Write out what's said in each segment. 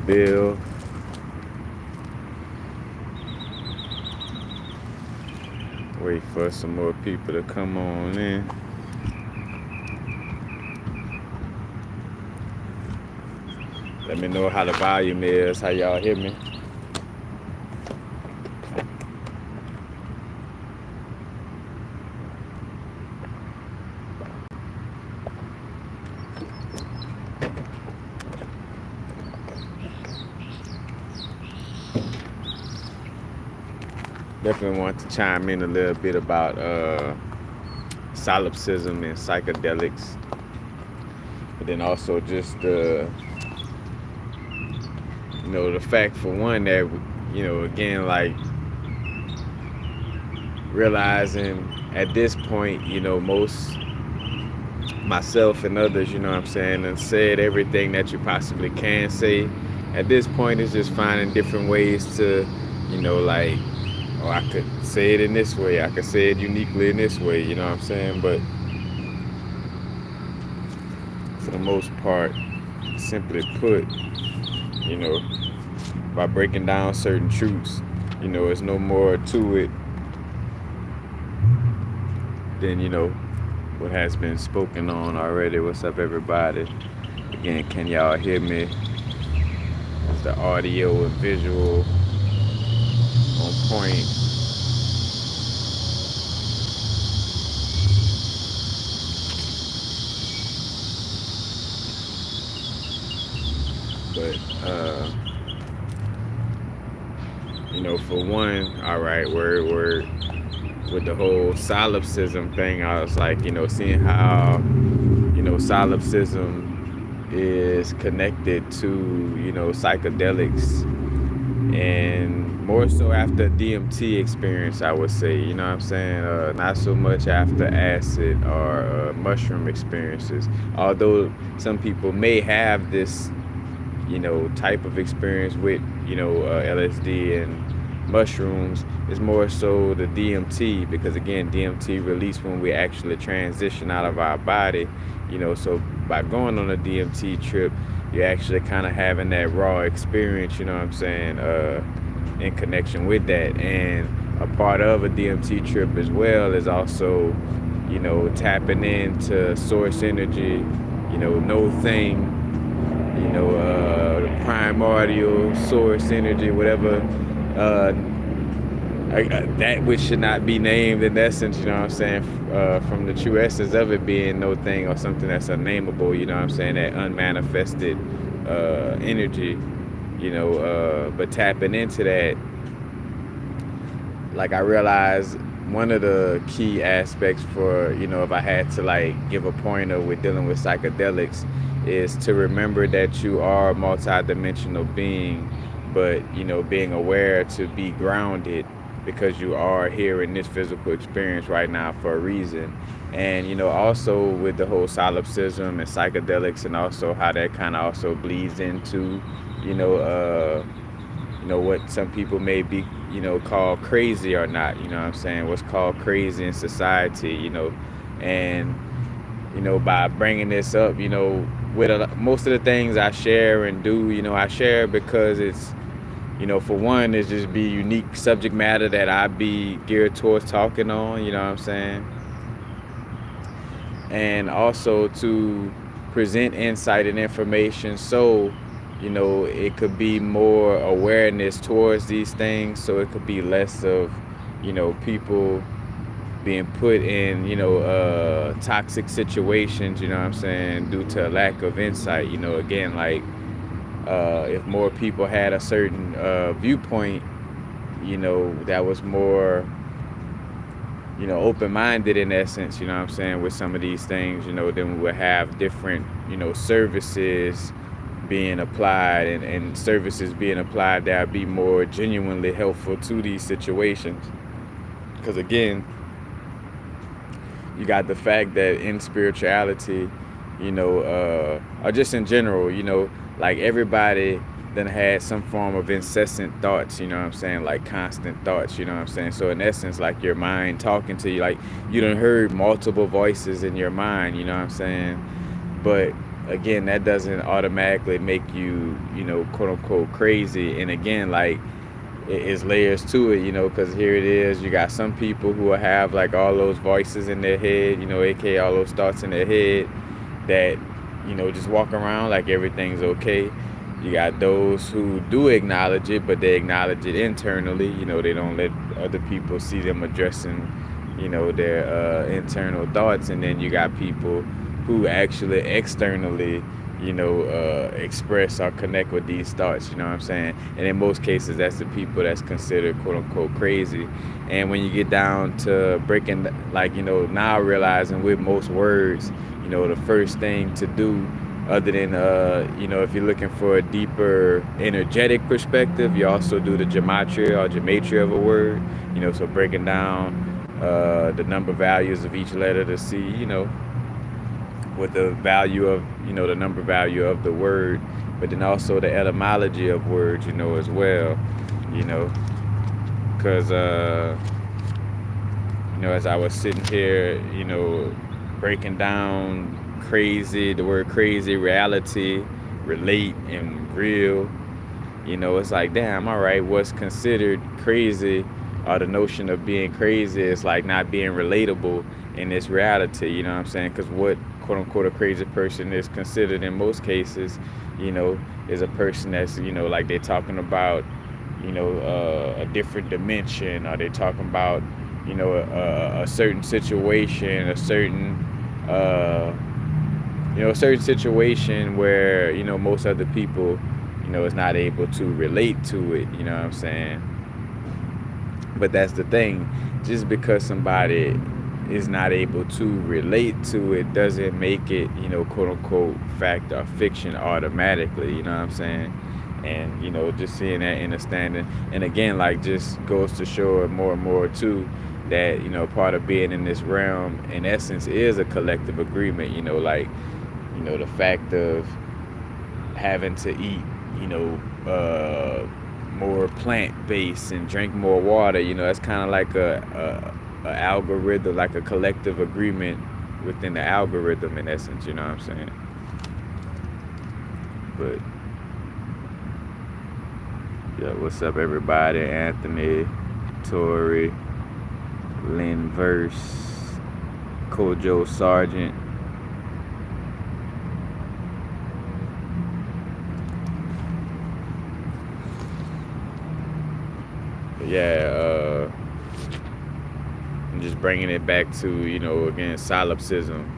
bill. Wait for some more people to come on in. Let me know how the volume is, how y'all hear me. Definitely want to chime in a little bit about solipsism and psychedelics, but then also just the fact, for one, that again, like, realizing at this point, most, myself and others, and said everything that you possibly can say. At this point, it's just finding different ways to, like, oh, I could say it in this way, I could say it uniquely in this way, but for the most part, simply put, by breaking down certain truths, there's no more to it than, what has been spoken on already. What's up, everybody? Again, can y'all hear me? Is the audio and visual on point? But for one, all right, we're with the whole solipsism thing. I was like, seeing how solipsism is connected to psychedelics, and more so after DMT experience, I would say, not so much after acid or mushroom experiences, although some people may have this type of experience with LSD and mushrooms. Is more so the DMT, because again, DMT released when we actually transition out of our body, so by going on a DMT trip, you're actually kind of having that raw experience, in connection with that. And a part of a DMT trip as well is also, tapping into source energy, no thing, the primordial source energy, whatever, that which should not be named, in essence, from the true essence of it being no thing or something that's unnameable, that unmanifested energy, but tapping into that, like, I realized one of the key aspects for, if I had to, like, give a pointer with dealing with psychedelics, is to remember that you are a multi-dimensional being, but, being aware to be grounded, because you are here in this physical experience right now for a reason. And, also with the whole solipsism and psychedelics, and also how that kind of also bleeds into, what some people may be, called crazy or not, what's called crazy in society, and, by bringing this up, with most of the things I share and do, I share because it's, for one, it's just be unique subject matter that I be geared towards talking on, and also to present insight and information, so it could be more awareness towards these things, so it could be less of people being put in toxic situations, due to a lack of insight. Again, like, if more people had a certain viewpoint, that was more open-minded, in essence, with some of these things, then we would have different services being applied, and services being applied that would be more genuinely helpful to these situations. Because again, you got the fact that in spirituality, or just in general, like, everybody then had some form of incessant thoughts, like constant thoughts, so in essence, like, your mind talking to you, like, you done heard multiple voices in your mind, but again, that doesn't automatically make you, quote unquote crazy. And again, like, it's layers to it, because here it is. You got some people who will have like all those voices in their head, aka all those thoughts in their head that, just walk around like everything's okay. You got those who do acknowledge it, but they acknowledge it internally. They don't let other people see them addressing, their internal thoughts. And then you got people who actually externally, express or connect with these thoughts, you know what I'm saying? And in most cases, that's the people that's considered quote unquote crazy. And when you get down to breaking, like, now realizing with most words, the first thing to do, other than, if you're looking for a deeper energetic perspective, you also do the gematria of a word, so breaking down the number values of each letter to see, what the value of, the number value of the word, but then also the etymology of words, as well, because, as I was sitting here, breaking down crazy, the word crazy, reality, relate, and real, it's like, damn, all right, what's considered crazy, or the notion of being crazy is like not being relatable in this reality, you know what I'm saying? Because what quote unquote a crazy person is considered in most cases, is a person that's, like they're talking about, a different dimension, or they're talking about, a certain situation, a certain, a certain situation where, most other people, is not able to relate to it, you know what I'm saying? But that's the thing, just because somebody is not able to relate to it doesn't make it, quote unquote fact or fiction automatically, you know what I'm saying? And, just seeing that, understanding, and again, like, just goes to show it more and more too, that, part of being in this realm, in essence, is a collective agreement, like, the fact of having to eat, more plant-based and drink more water, that's kind of like a algorithm, like a collective agreement within the algorithm, in essence, you know what I'm saying? But yeah, what's up, everybody? Anthony, Tori, Lynn Verse, Kojo Sargent. Yeah, just bringing it back to, again, solipsism.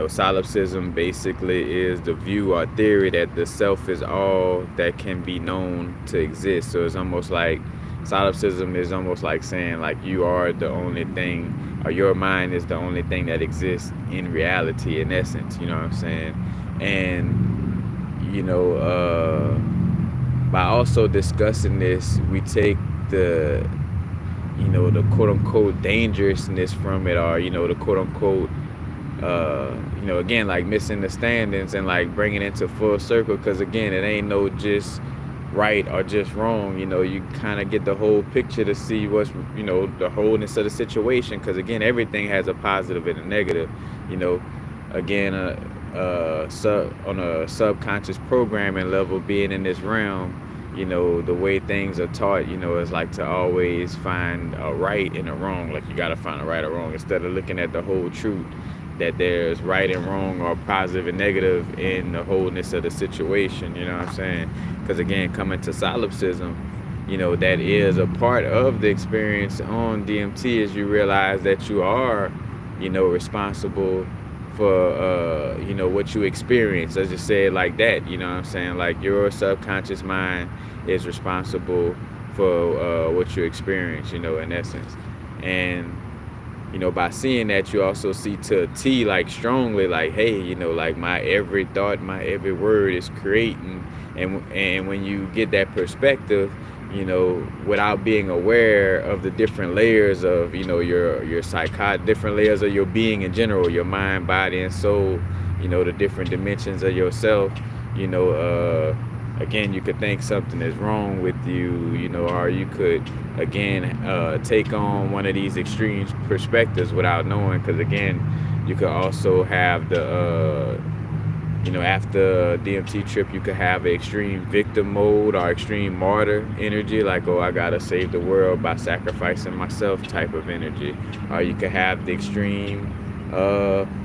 Solipsism basically is the view or theory that the self is all that can be known to exist. So it's almost like, solipsism is almost like saying, like, you are the only thing, or your mind is the only thing that exists in reality, in essence, you know what I'm saying? And, by also discussing this, we take the, the quote unquote dangerousness from it, or, the quote unquote, again, like, misunderstandings, and like bringing it into full circle. Because again, it ain't no just right or just wrong, you kind of get the whole picture to see what's, the wholeness of the situation. Because again, everything has a positive and a negative, again, on a subconscious programming level, being in this realm, the way things are taught, is like to always find a right and a wrong. Like, you got to find a right or wrong, instead of looking at the whole truth, that there's right and wrong, or positive and negative in the wholeness of the situation, you know what I'm saying? Because again, coming to solipsism, that is a part of the experience on DMT, is you realize that you are, responsible for, what you experience. Let's just say it like that, you know what I'm saying? Like, your subconscious mind is responsible for what you experience, in essence. And, by seeing that, you also see to a T, like, strongly, like, hey, like, my every thought, my every word is creating. And when you get that perspective, without being aware of the different layers of, your psychotic, different layers of your being in general, your mind, body, and soul, the different dimensions of yourself, again, you could think something is wrong with you, or you could, again, take on one of these extreme perspectives without knowing. Because again, you could also have the After a DMT trip, you could have an extreme victim mode or extreme martyr energy, like, oh, I gotta save the world by sacrificing myself type of energy. Or you could have the extreme,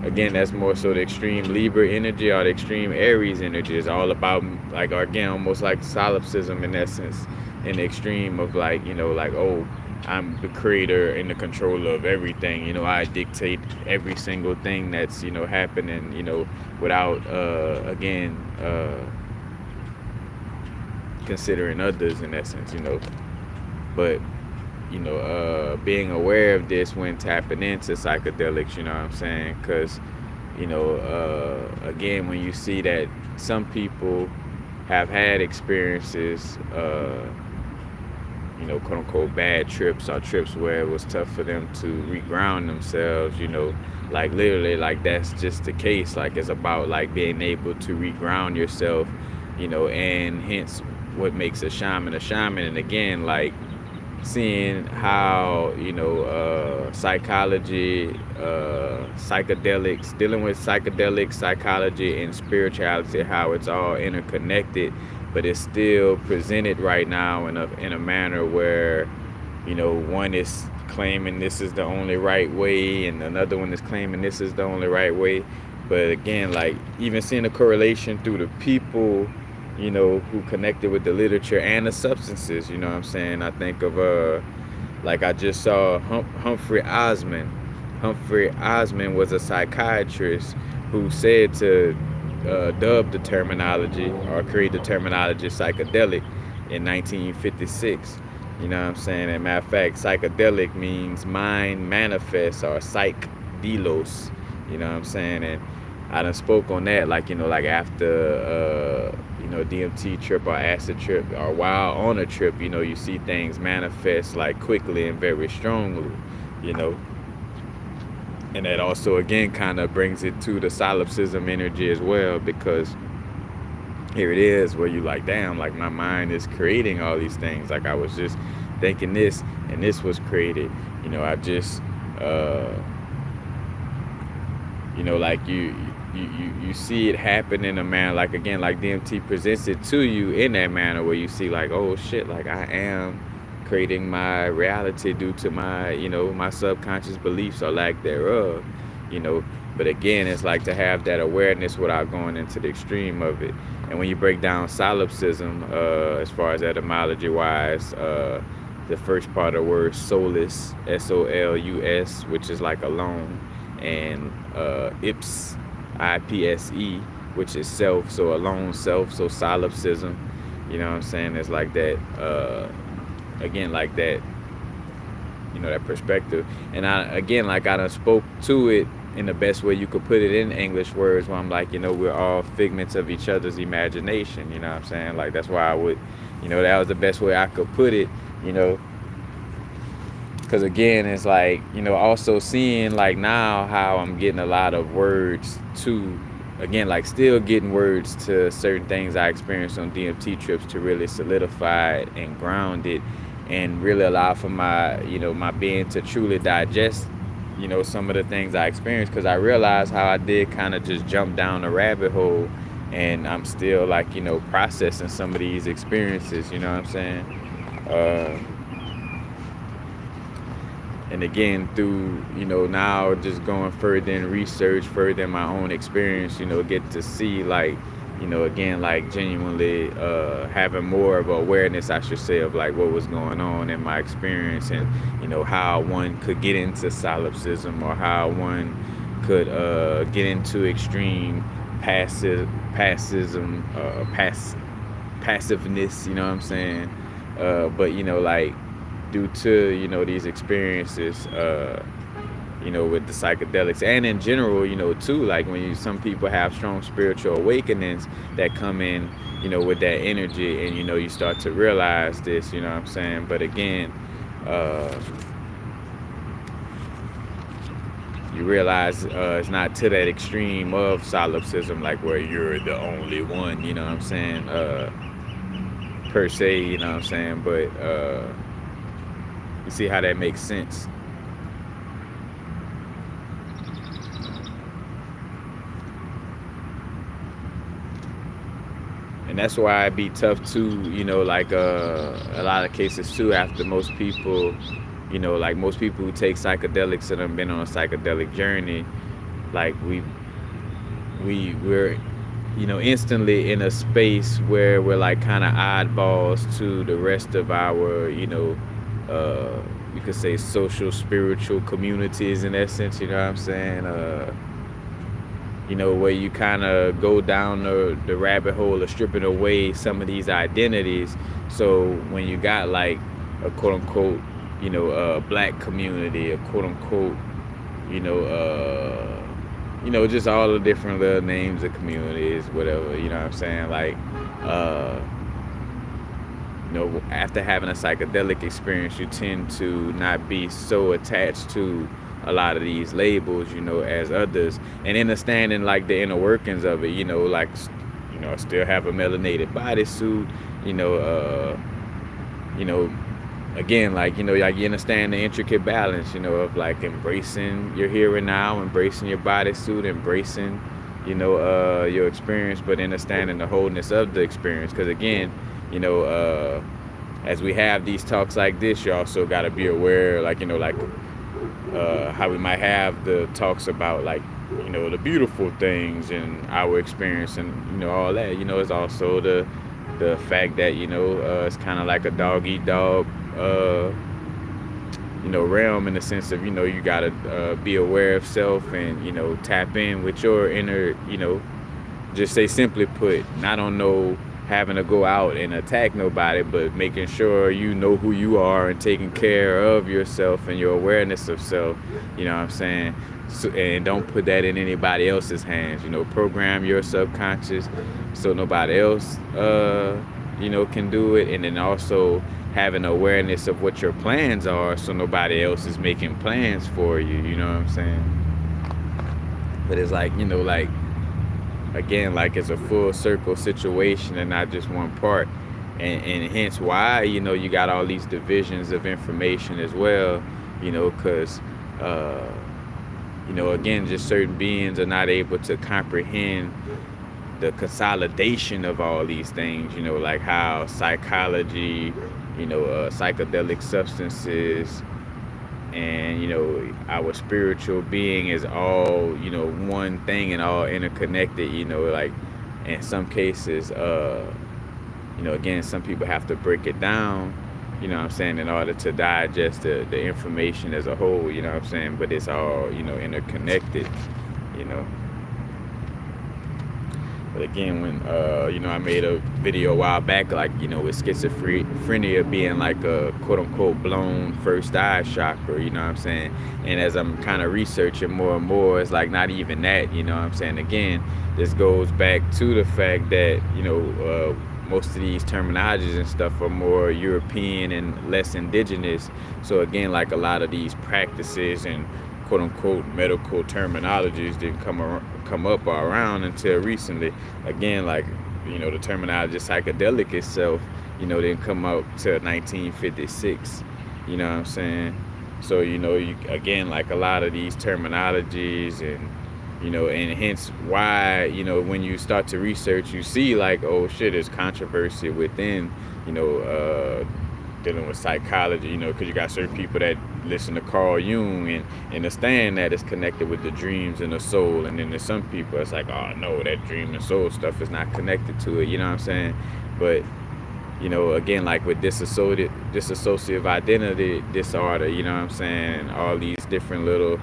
again, that's more so the extreme Libra energy or the extreme Aries energy. It's all about, like, again, almost like solipsism in essence, in the extreme of, like, like, oh, I'm the creator and the controller of everything. I dictate every single thing that's, happening, without, again, considering others in essence, But, being aware of this when tapping into psychedelics, you know what I'm saying? Because, again, when you see that some people have had experiences, quote unquote bad trips or trips where it was tough for them to reground themselves, like literally, like that's just the case. Like it's about like being able to reground yourself, and hence what makes a shaman a shaman. And again, like seeing how, psychology, psychedelics, dealing with psychedelics, psychology, and spirituality, how it's all interconnected, but it's still presented right now in a manner where, one is claiming this is the only right way, and another one is claiming this is the only right way. But again, like even seeing the correlation through the people, who connected with the literature and the substances, you know what I'm saying? I think of, like I just saw Humphrey Osmond. Humphrey Osmond was a psychiatrist who said to dub the terminology or create the terminology psychedelic in 1956. You know what I'm saying? As a matter of fact, psychedelic means mind manifest or psych delos. You know what I'm saying? And I done spoke on that, like, like after, DMT trip or acid trip or while on a trip, you see things manifest like quickly and very strongly, And that also, again, kind of brings it to the solipsism energy as well, because here it is where you like, damn, like my mind is creating all these things. Like I was just thinking this and this was created. I just, like you see it happen in a manner, like again, like DMT presents it to you in that manner where you see like, oh shit, like I am creating my reality due to my, my subconscious beliefs or lack thereof, But again, it's like to have that awareness without going into the extreme of it. And when you break down solipsism, as far as etymology wise, the first part of the word solus, S-O-L-U-S, which is like alone, and ips, I-P-S-E, which is self, so alone self, so solipsism, you know what I'm saying? It's like that, again, like that, that perspective. And I done spoke to it in the best way you could put it in English words, where I'm like, we're all figments of each other's imagination, you know what I'm saying? Like, that's why I would, that was the best way I could put it, because again, it's like, also seeing like now how I'm getting a lot of words to, again, like still getting words to certain things I experienced on DMT trips to really solidify it and ground it and really allow for my, my being to truly digest, some of the things I experienced, because I realized how I did kind of just jump down a rabbit hole, and I'm still like, processing some of these experiences, you know what I'm saying? And again, through, now just going further in research, further in my own experience, get to see like, again, like genuinely having more of awareness, I should say, of like what was going on in my experience, and, how one could get into solipsism, or how one could get into extreme passiveness, you know what I'm saying? But, like, due to, these experiences, with the psychedelics, and in general, too, like when some people have strong spiritual awakenings that come in, with that energy, and, you start to realize this, you know what I'm saying? But again, you realize it's not to that extreme of solipsism, like where you're the only one, you know what I'm saying, per se, you know what I'm saying? But you see how that makes sense. and that's why it'd be tough too, like a lot of cases too, after most people, like most people who take psychedelics and have been on a psychedelic journey, like we're instantly in a space where we're like kind of oddballs to the rest of our, you could say social spiritual communities in essence, you know what I'm saying? Where you kind of go down the rabbit hole of stripping away some of these identities. So when you got like a quote unquote, black community, a quote unquote, you know, just all the different little names of communities, whatever, you know what I'm saying? Like, after having a psychedelic experience, you tend to not be so attached to a lot of these labels, as others, and understanding like the inner workings of it, like, I still have a melanated bodysuit, again, like, like you understand the intricate balance, of like embracing your here and now, embracing your bodysuit, embracing, your experience, but understanding the wholeness of the experience. Because again, as we have these talks like this, you also got to be aware, like, how we might have the talks about like, the beautiful things in our experience and, all that, it's also the fact that, it's kind of like a dog eat dog, realm, in the sense of, you got to be aware of self and, tap in with your inner, just say simply put, not on no having to go out and attack nobody, but making sure you know who you are and taking care of yourself and your awareness of self, you know what I'm saying? So, and don't put that in anybody else's hands, program your subconscious so nobody else, can do it. And then also having awareness of what your plans are so nobody else is making plans for you, you know what I'm saying? But it's like, like, again, like it's a full circle situation and not just one part. And hence why, you got all these divisions of information as well, because, again, just certain beings are not able to comprehend the consolidation of all these things, like how psychology, psychedelic substances, and our spiritual being is all one thing and all interconnected, like in some cases, again, some people have to break it down, what I'm saying, in order to digest the information as a whole, what I'm saying, but it's all interconnected, But again, when I made a video a while back, like, with schizophrenia being like a quote unquote blown first eye chakra, you know what I'm saying? And as I'm kind of researching more and more, it's like not even that, you know what I'm saying? Again, this goes back to the fact that, most of these terminologies and stuff are more European and less indigenous. So again, like a lot of these practices and quote unquote medical terminologies didn't come up or around until recently. Again, like, the terminology psychedelic itself, didn't come out till 1956, you know what I'm saying? So, again, like a lot of these terminologies and, and hence why, when you start to research, you see like, oh shit, there's controversy within, dealing with psychology, because you got certain people that listen to Carl Jung and understand that it's connected with the dreams and the soul, and then there's some people it's like, oh no, that dream and soul stuff is not connected to it, you know what I'm saying? But again, like with dissociative identity disorder, you know what I'm saying, all these different little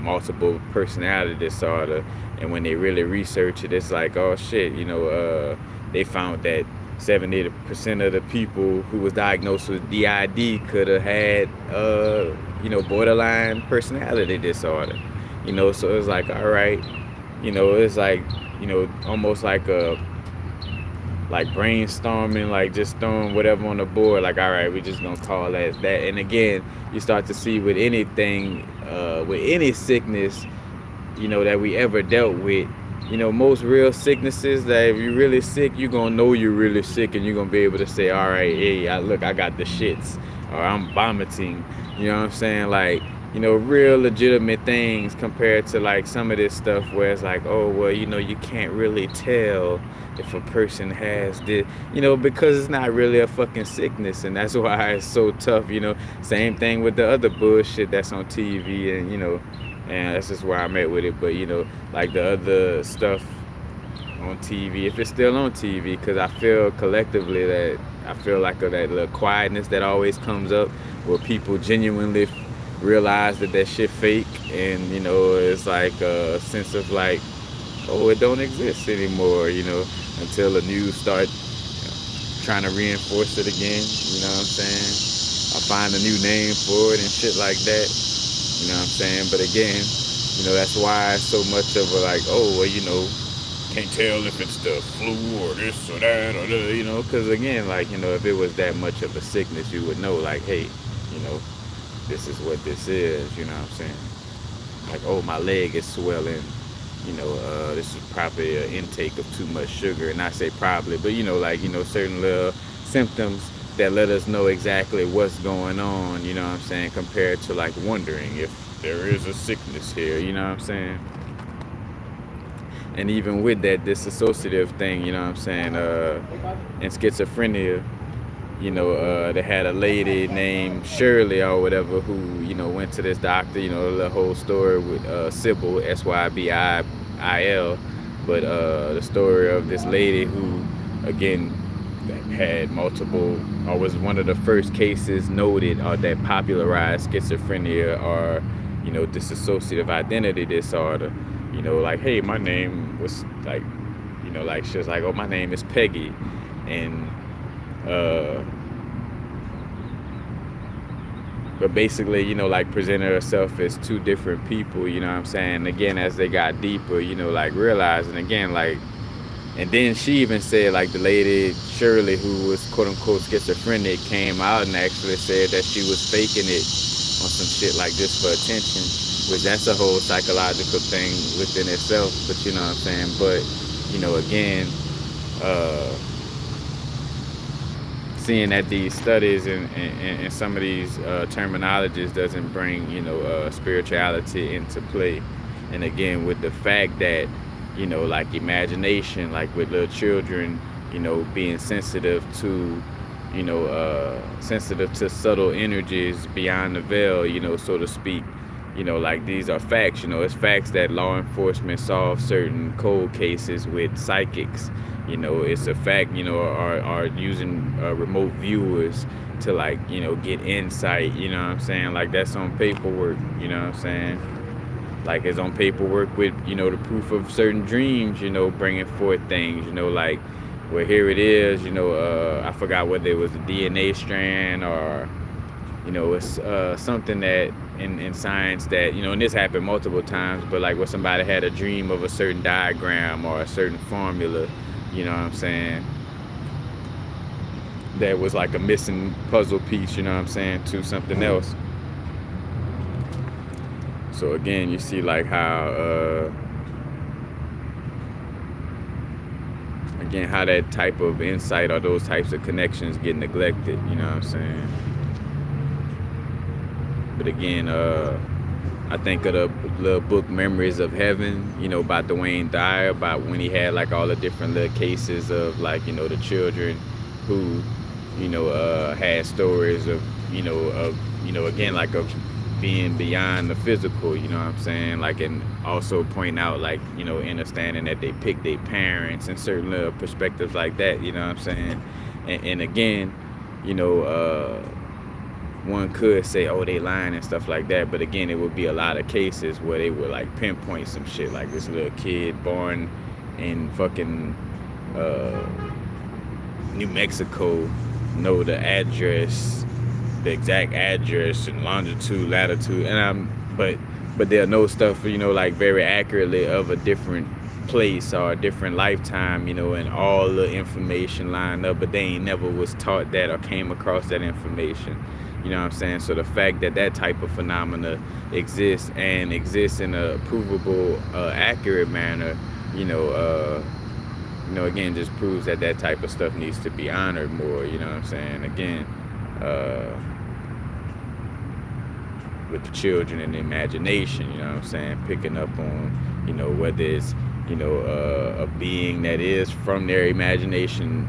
multiple personality disorder, and when they really research it, it's like, oh shit, they found that 70% of the people who was diagnosed with DID could have had, borderline personality disorder. So it's like, all right, it's like, almost like like brainstorming, like just throwing whatever on the board, like, all right, we just gonna call that. And again, you start to see with anything, with any sickness, that we ever dealt with, most real sicknesses, that if you're really sick, you're going to know you're really sick, and you're going to be able to say, all right, hey, I got the shits, or I'm vomiting, you know what I'm saying? Like, real legitimate things compared to like some of this stuff where it's like, oh, well, you can't really tell if a person has this, because it's not really a fucking sickness. And that's why it's so tough, same thing with the other bullshit that's on TV. And that's just where I'm at with it. But, like the other stuff on TV, if it's still on TV, because I feel collectively that I feel like that little quietness that always comes up where people genuinely realize that shit fake, and it's like a sense of like, oh, it don't exist anymore, until the news start trying to reinforce it again. You know what I'm saying? I find a new name for it and shit like that. You know what I'm saying? But again, that's why it's so much of a like, oh, well, can't tell if it's the flu or this or that or the, because again, like, if it was that much of a sickness, you would know, like, hey, this is what this is, you know what I'm saying? Like, oh, my leg is swelling, this is probably an intake of too much sugar. And I say probably, but, certain little symptoms that let us know exactly what's going on, you know what I'm saying, compared to, like, wondering if there is a sickness here, you know what I'm saying? And even with that disassociative thing, you know what I'm saying, in schizophrenia, they had a lady named Shirley or whatever who, went to this doctor, the whole story with Sybil, Sybil. But the story of this lady who, again, had multiple, or was one of the first cases noted that popularized schizophrenia or, dissociative identity disorder. Like, hey, my name was like, like she was like, oh, my name is Peggy. And but basically, like presented herself as two different people, you know what I'm saying? Again, as they got deeper, like realizing again, like, and then she even said, like, the lady Shirley, who was quote unquote schizophrenic, came out and actually said that she was faking it on some shit like this for attention, which that's a whole psychological thing within itself. But you know what I'm saying? But again, seeing that these studies and some of these terminologies doesn't bring spirituality into play. And again, with the fact that like imagination, like with little children, being sensitive to subtle energies beyond the veil, so to speak. Like these are facts. It's facts that law enforcement solve certain cold cases with psychics. It's a fact, are using remote viewers to, like, get insight, you know what I'm saying? Like, that's on paperwork, you know what I'm saying? Like, it's on paperwork with, the proof of certain dreams, bringing forth things, like, well, here it is, I forgot whether it was a DNA strand or, it's something that in science that, and this happened multiple times, but like where somebody had a dream of a certain diagram or a certain formula, you know what I'm saying, that was like a missing puzzle piece, you know what I'm saying, to something else. So again, you see like how how that type of insight or those types of connections get neglected, you know what I'm saying. But again, I think of the little book Memories of Heaven, by Dwayne Dyer, about when he had like all the different little cases of like, the children who, had stories of, again, like of being beyond the physical, you know what I'm saying? Like, and also point out like, understanding that they pick their parents and certain little perspectives like that, you know what I'm saying? And again, one could say, oh, they lying and stuff like that, but again, it would be a lot of cases where they would like pinpoint some shit, like this little kid born in fucking New Mexico, know the address, the exact address and longitude, latitude, and but they'll know stuff, like very accurately of a different place or a different lifetime, and all the information lined up, but they ain't never was taught that or came across that information. You know what I'm saying? So the fact that that type of phenomena exists and exists in a provable, accurate manner, again, just proves that that type of stuff needs to be honored more. You know what I'm saying? Again, with the children and the imagination, you know what I'm saying? Picking up on, whether it's, a being that is from their imagination,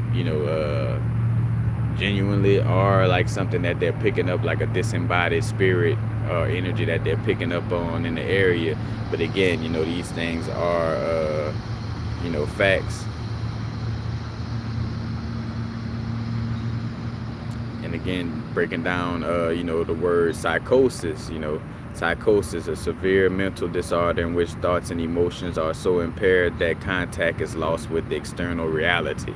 genuinely, or like something that they're picking up, like a disembodied spirit or energy that they're picking up on in the area. But again, these things are, facts. And again, breaking down, the word psychosis, psychosis, a severe mental disorder in which thoughts and emotions are so impaired that contact is lost with the external reality,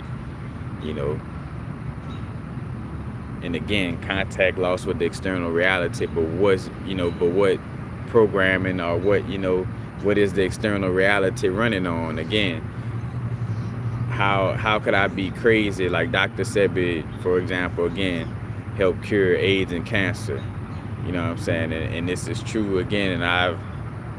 And again, contact lost with the external reality, but what programming or what is the external reality running on? Again, how could I be crazy? Like Dr. Sebi, for example, again, help cure AIDS and cancer. You know what I'm saying? And this is true again, and I've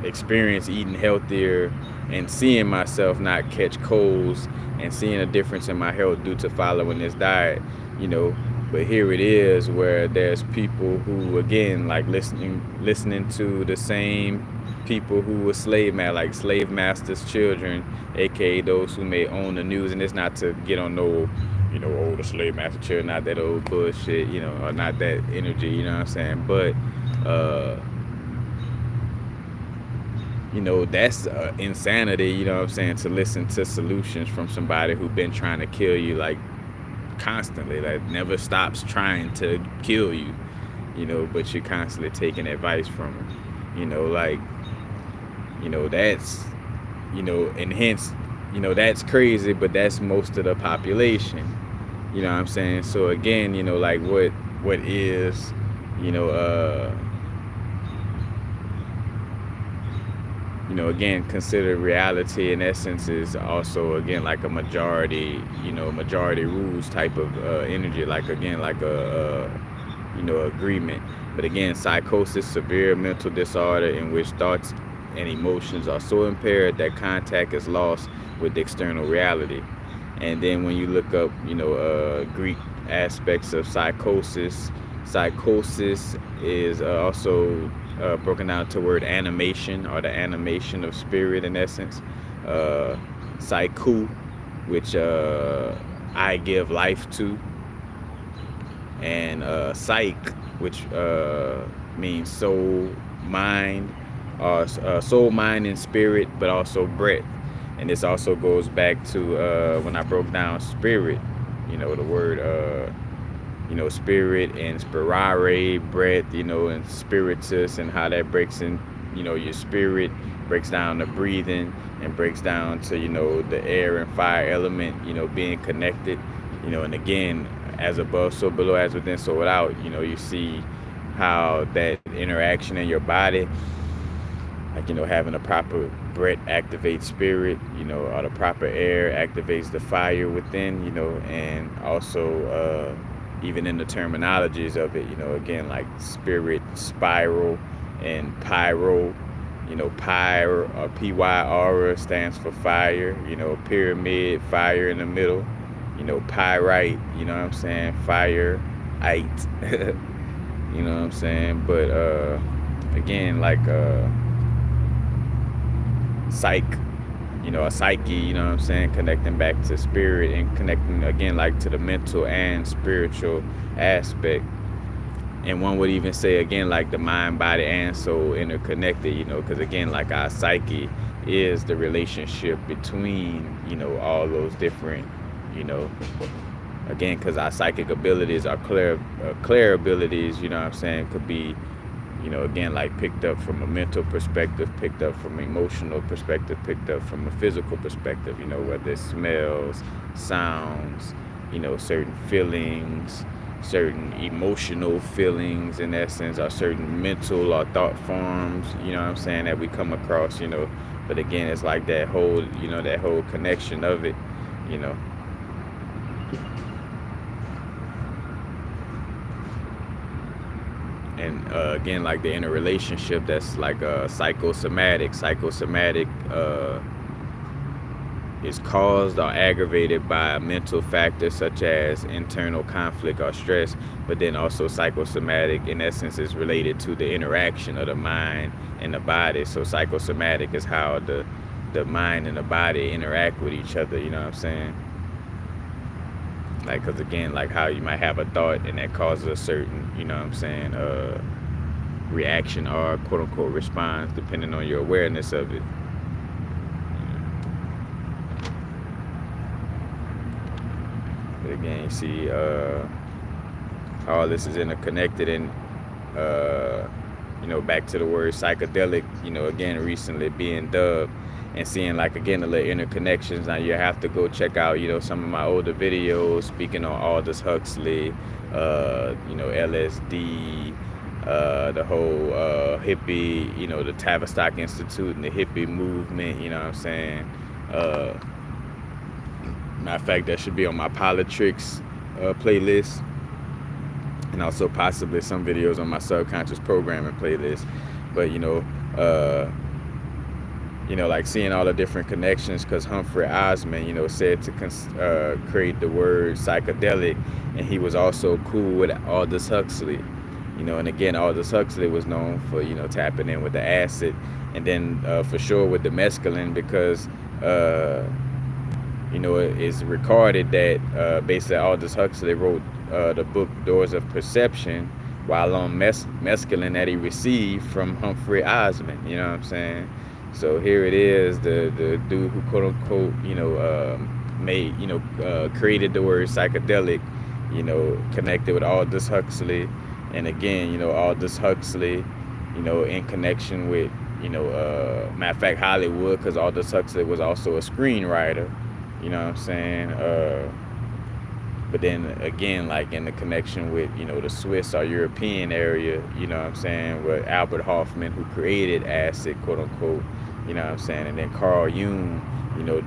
experienced eating healthier and seeing myself not catch colds and seeing a difference in my health due to following this diet, But here it is where there's people who, again, like listening to the same people who were slave masters' children, aka those who may own the news. And it's not to get on no, the slave master children, not that old bullshit, or not that energy, you know what I'm saying? But, that's insanity, you know what I'm saying, to listen to solutions from somebody who's been trying to kill you, like, constantly, like never stops trying to kill you, but you're constantly taking advice from them, that's, and hence, that's crazy, but that's most of the population, you know what I'm saying? So again, like what is, again, consider reality in essence is also, again, like a majority rules type of energy, like, again, like a agreement. But again, psychosis, severe mental disorder in which thoughts and emotions are so impaired that contact is lost with the external reality. And then when you look up, Greek aspects of psychosis is also broken down to word animation, or the animation of spirit in essence. Psyche, which I give life to, and psych, which means soul, mind, or soul, mind, and spirit, but also breath. And this also goes back to when I broke down spirit, the word spirit and spirare, breath, and spiritus, and how that breaks in, your spirit, breaks down the breathing, and breaks down to, the air and fire element, being connected, and again, as above, so below, as within, so without, you see how that interaction in your body, like, having a proper breath activates spirit, or the proper air activates the fire within, and also, even in the terminologies of it, again, like spirit, spiral, and pyro, pyre, or P-Y-R stands for fire, pyramid, fire in the middle, pyrite, what I'm saying, fire-ite, what I'm saying, but, again, like, psych, a psyche, what I'm saying, connecting back to spirit and connecting, again, like to the mental and spiritual aspect. And one would even say, again, like the mind, body, and soul interconnected, because, again, like our psyche is the relationship between, all those different, again, because our psychic abilities, our clear abilities, what I'm saying, could be, again, like picked up from a mental perspective, picked up from an emotional perspective, picked up from a physical perspective, whether it's smells, sounds, certain feelings, certain emotional feelings in essence, or certain mental or thought forms, what I'm saying, that we come across, but again, it's like that whole, that whole connection of it, and again, like the interrelationship, that's like psychosomatic, is caused or aggravated by a mental factor such as internal conflict or stress, but then also psychosomatic, in essence, is related to the interaction of the mind and the body. So psychosomatic is how the mind and the body interact with each other, you know what I'm saying? Like, because again, like how you might have a thought and that causes a certain, you know what I'm saying, reaction or quote unquote response, depending on your awareness of it. But again, you see, all this is interconnected, and back to the word psychedelic, again, recently being dubbed, and seeing, like, again, the little interconnections. Now you have to go check out, some of my older videos speaking on Aldous Huxley, LSD, the whole hippie, the Tavistock Institute and the hippie movement, you know what I'm saying? Matter of fact, that should be on my Politics playlist, and also possibly some videos on my subconscious programming playlist. But like seeing all the different connections, because Humphrey Osmond, said to create the word psychedelic, and he was also cool with Aldous Huxley. And again, Aldous Huxley was known for, tapping in with the acid, and then for sure with the mescaline, because it is recorded that basically Aldous Huxley wrote the book Doors of Perception while on mescaline that he received from Humphrey Osmond, you know what I'm saying? So here it is, the dude who quote unquote, created the word psychedelic, connected with Aldous Huxley. And again, Aldous Huxley, in connection with, matter of fact, Hollywood, because Aldous Huxley was also a screenwriter, you know what I'm saying? But then again, like in the connection with, the Swiss or European area, you know what I'm saying, with Albert Hoffman, who created acid, quote unquote, you know what I'm saying? And then Carl Jung,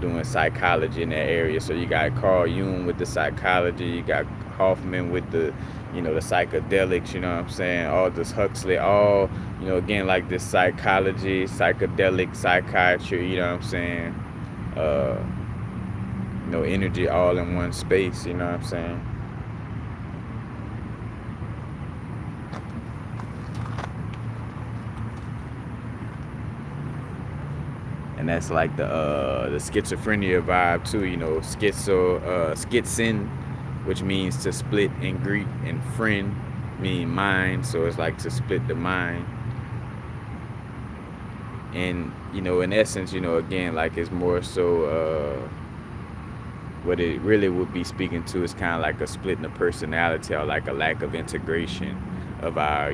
doing psychology in that area. So you got Carl Jung with the psychology, you got Hoffman with the, the psychedelics, you know what I'm saying? Aldous Huxley, all, again, like this psychology, psychedelic, psychiatry, you know what I'm saying? Energy all in one space, you know what I'm saying? And that's like the schizophrenia vibe too, schizin, which means to split in Greek, and phren mean mind, so it's like to split the mind. And in essence, again, like it's more so what it really would be speaking to is kind of like a split in the personality, or like a lack of integration of our,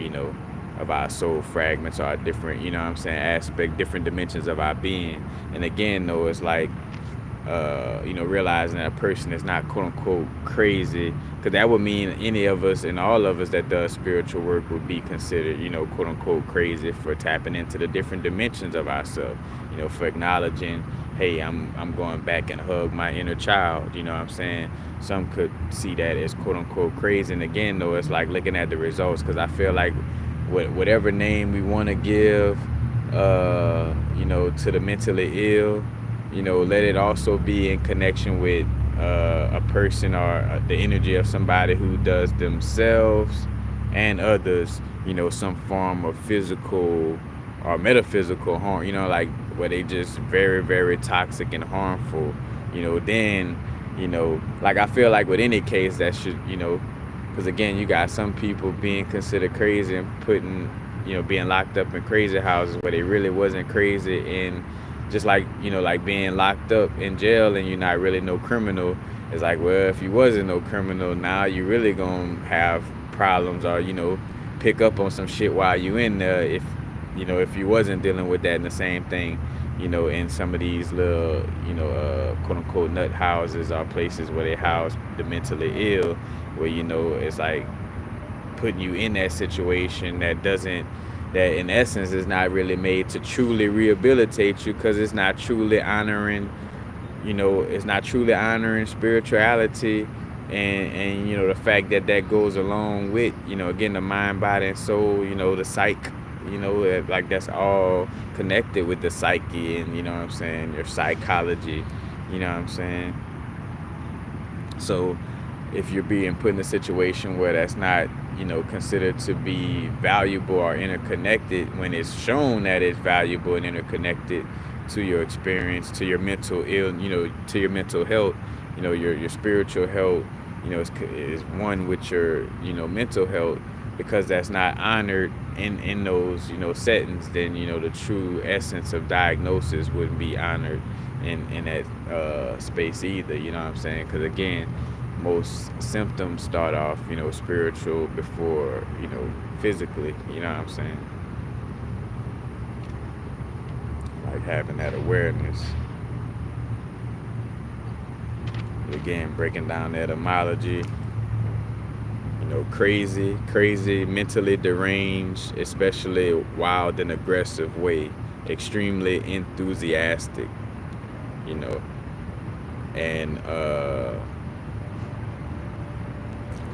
of our soul fragments, or our different, aspect, different dimensions of our being. And again, though, it's like, realizing that a person is not quote unquote crazy, because that would mean any of us and all of us that does spiritual work would be considered, quote unquote crazy for tapping into the different dimensions of ourselves, for acknowledging, hey, I'm going back and hug my inner child, you know what I'm saying? Some could see that as quote unquote crazy. And again, though, it's like looking at the results, because I feel like whatever name we want to give, to the mentally ill, let it also be in connection with a person or the energy of somebody who does themselves and others, some form of physical or metaphysical harm, like where they just very, very toxic and harmful, then, like I feel like with any case that should, because again, you got some people being considered crazy and putting, being locked up in crazy houses where they really wasn't crazy, and just like, like being locked up in jail and you're not really no criminal. It's like, well, if you wasn't no criminal, now you really gonna have problems, or, pick up on some shit while you in there if you wasn't dealing with that. And the same thing, in some of these little, quote unquote nut houses, or places where they house the mentally ill, where, it's like putting you in that situation that in essence is not really made to truly rehabilitate you, because it's not truly honoring, it's not truly honoring spirituality, and the fact that goes along with, again, the mind, body, and soul, the psyche, like that's all connected with the psyche, and, what I'm saying, your psychology, You know what I'm saying? So if you're being put in a situation where that's not, considered to be valuable or interconnected, when it's shown that it's valuable and interconnected to your experience, to your mental to your mental health, your spiritual health, is one with your, mental health, because that's not honored in those, settings, then, the true essence of diagnosis wouldn't be honored in that space either. You know what I'm saying? Because again, most symptoms start off, spiritual before, physically. You know what I'm saying? Like having that awareness. Again, breaking down the etymology. Crazy, mentally deranged, especially wild and aggressive way, extremely enthusiastic, you know, and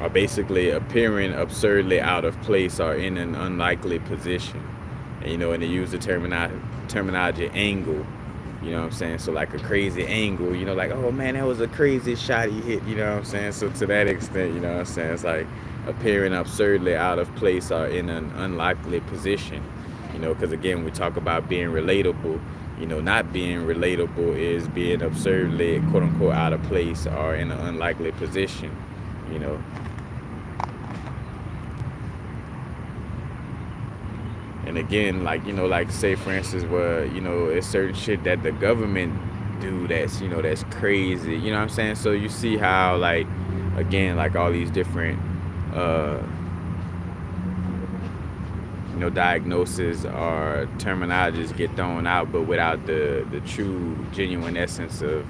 are basically appearing absurdly out of place or in an unlikely position. And, and they use the terminology angle, you know what I'm saying? So like a crazy angle, like, oh man, that was a crazy shot he hit, you know what I'm saying? So to that extent, you know what I'm saying? It's like appearing absurdly out of place or in an unlikely position, because again, we talk about being relatable. Not being relatable is being absurdly, quote unquote, out of place or in an unlikely position, And again, like say for instance, where, it's certain shit that the government do that's crazy, you know what I'm saying? So you see how, like, again, like all these different, diagnoses or terminologies get thrown out, but without the true, genuine essence of,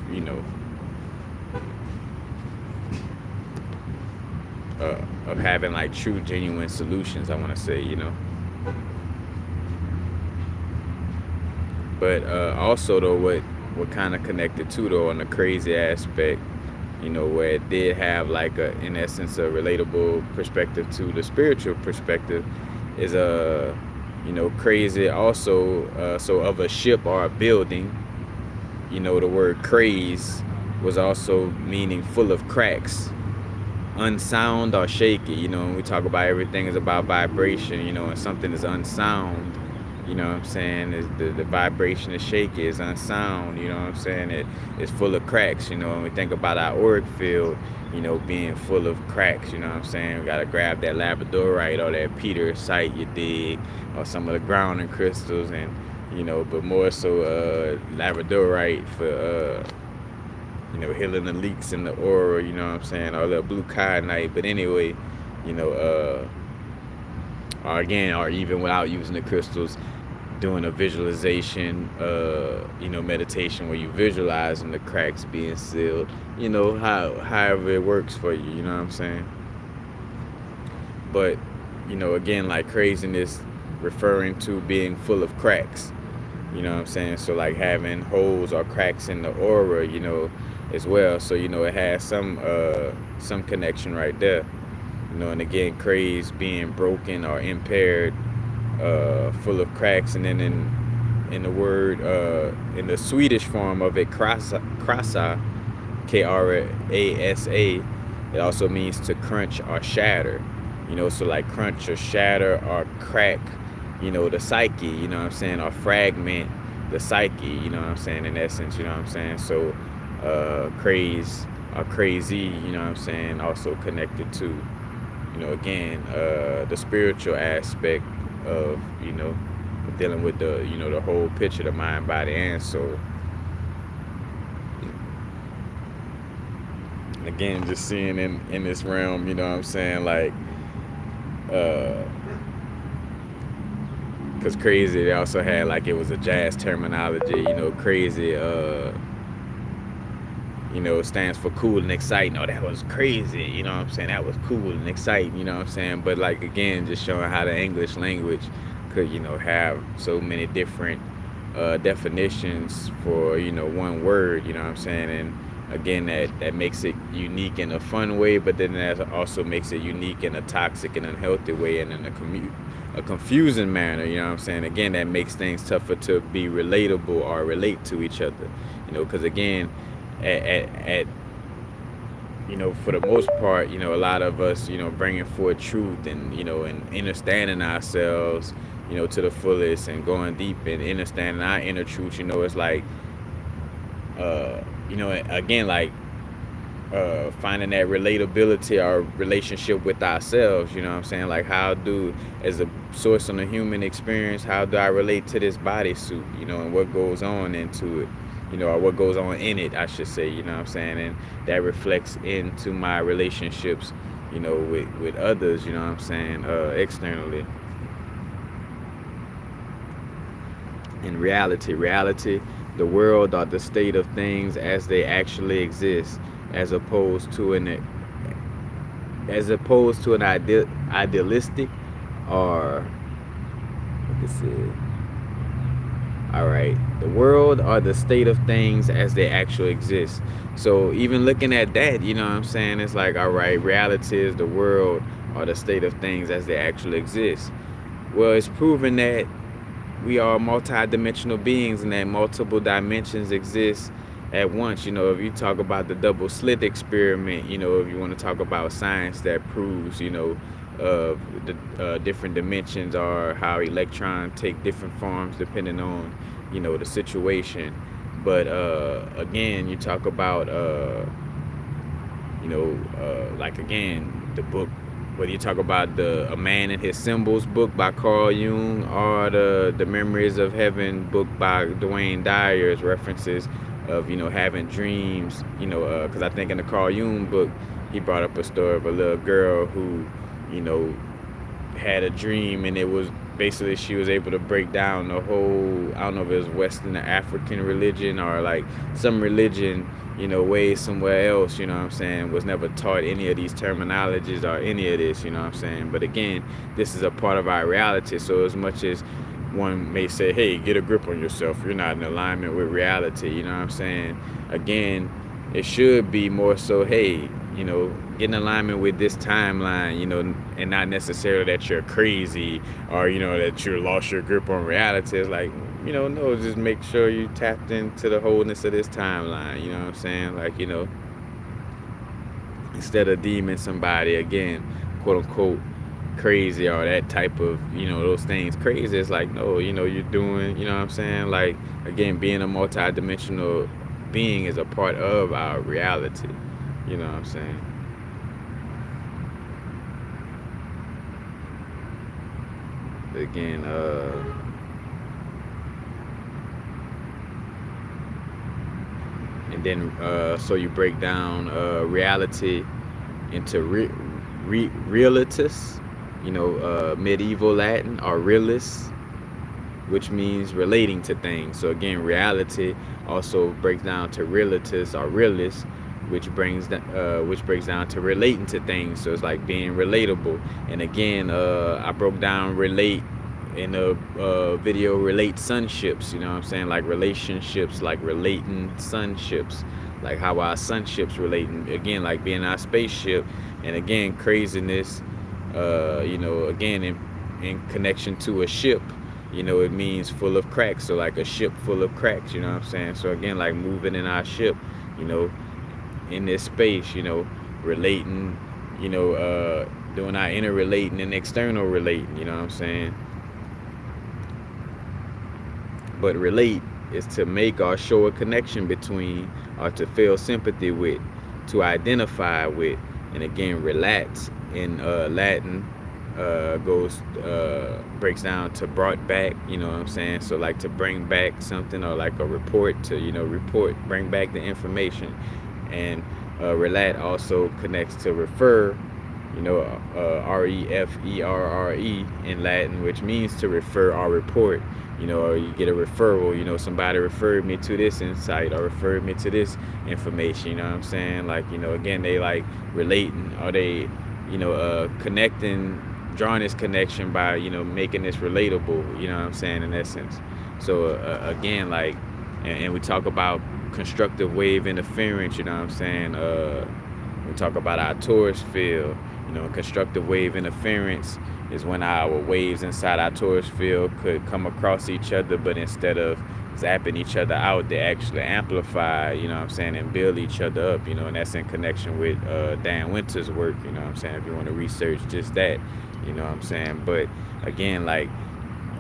of having like true, genuine solutions, I want to say, But also though, what kind of connected to though on the crazy aspect, where it did have like in essence a relatable perspective to the spiritual perspective, is crazy also, so of a ship or a building. The word craze was also meaning full of cracks, unsound or shaky. When we talk about everything is about vibration, and something is unsound, you know what I'm saying, is the vibration is shaky, is unsound, you know what I'm saying, it's full of cracks, when we think about our auric field, being full of cracks, you know what I'm saying, we gotta grab that labradorite or that petersite, you dig, or some of the grounding crystals, and, but more so labradorite for, healing the leaks in the aura, you know what I'm saying, or the blue kyanite, but anyway, or again, or even without using the crystals, doing a visualization, meditation where you visualizing the cracks being sealed, however it works for you, you know what I'm saying? But, again, like craziness referring to being full of cracks, you know what I'm saying? So like having holes or cracks in the aura, as well. So, it has some connection right there. And again, craze being broken or impaired, full of cracks, and then in the word, in the Swedish form of it, krasa, Krasa, it also means to crunch or shatter, so like crunch or shatter or crack, the psyche, you know what I'm saying, or fragment the psyche, you know what I'm saying, in essence, you know what I'm saying. So craze or crazy, you know what I'm saying, also connected to, again, the spiritual aspect of, dealing with the, the whole picture, the mind, body, and soul. Again, just seeing in this realm, you know what I'm saying, like, because crazy, they also had, like, it was a jazz terminology, crazy, stands for cool and exciting. Oh, that was crazy, you know what I'm saying? That was cool and exciting, you know what I'm saying? But like, again, just showing how the English language could, have so many different definitions for, one word, you know what I'm saying? And again, that makes it unique in a fun way, but then that also makes it unique in a toxic and unhealthy way, and in a confusing manner, you know what I'm saying? Again, that makes things tougher to be relatable or relate to each other, because again, at for the most part, a lot of us, bringing forth truth and, and understanding ourselves, to the fullest and going deep and understanding our inner truth, it's like, again, like, finding that relatability or relationship with ourselves, you know what I'm saying? Like, how do, as a source on the human experience, how do I relate to this bodysuit, and what goes on into it, or what goes on in it, I should say, you know what I'm saying? And that reflects into my relationships, with others, you know what I'm saying, externally. In reality, the world or the state of things as they actually exist, as opposed to an idealistic or what this is. All right, the world or the state of things as they actually exist. So even looking at that, you know what I'm saying, it's like, all right, reality is the world or the state of things as they actually exist. Well, it's proven that we are multi-dimensional beings and that multiple dimensions exist at once. If you talk about the double slit experiment, if you want to talk about science that proves, the different dimensions or how electrons take different forms depending on, the situation. But again, you talk about, like, again, the book, whether you talk about A Man and His Symbols book by Carl Jung or the Memories of Heaven book by Dwayne Dyer's references of, having dreams, because I think in the Carl Jung book, he brought up a story of a little girl who, had a dream, and it was basically she was able to break down the whole, I don't know if it was Western African religion or like some religion, way somewhere else, you know what I'm saying, was never taught any of these terminologies or any of this, you know what I'm saying. But again, this is a part of our reality. So as much as one may say, hey, get a grip on yourself, you're not in alignment with reality, you know what I'm saying. Again, it should be more so, hey, get in alignment with this timeline, and not necessarily that you're crazy or, that you lost your grip on reality. It's like, no, just make sure you tapped into the wholeness of this timeline, you know what I'm saying? Like, instead of deeming somebody, again, quote unquote, crazy or that type of, those things crazy, it's like, no, you're doing, you know what I'm saying? Like, again, being a multidimensional being is a part of our reality, you know what I'm saying? Again, and then so you break down reality into realitas, medieval Latin, or realis, which means relating to things. So again, reality also breaks down to realitas or realis, which breaks down to relating to things. So it's like being relatable. And again, I broke down relate in a video, relate sonships, you know what I'm saying, like relationships, like relating sonships, like how our sonships relating, again, like being our spaceship. And again, craziness, again, in connection to a ship, it means full of cracks. So like a ship full of cracks, you know what I'm saying. So again, like moving in our ship, in this space, relating, doing our inner relating and external relating, you know what I'm saying. But relate is to make or show a connection between, or to feel sympathy with, to identify with. And again, relats in Latin breaks down to brought back, you know what I'm saying. So like to bring back something, or like a report, to report, bring back the information. And relat also connects to refer, referre in Latin, which means to refer or report, or you get a referral, somebody referred me to this insight or referred me to this information, you know what I'm saying. Like, again, they like relating, or they, connecting, drawing this connection by, making this relatable, you know what I'm saying, in essence. So again, like, and we talk about constructive wave interference, you know what I'm saying. We talk about our torus field, constructive wave interference is when our waves inside our torus field could come across each other, but instead of zapping each other out, they actually amplify, you know what I'm saying, and build each other up, and that's in connection with Dan Winter's work, you know what I'm saying, if you want to research just that, you know what I'm saying. But again, like,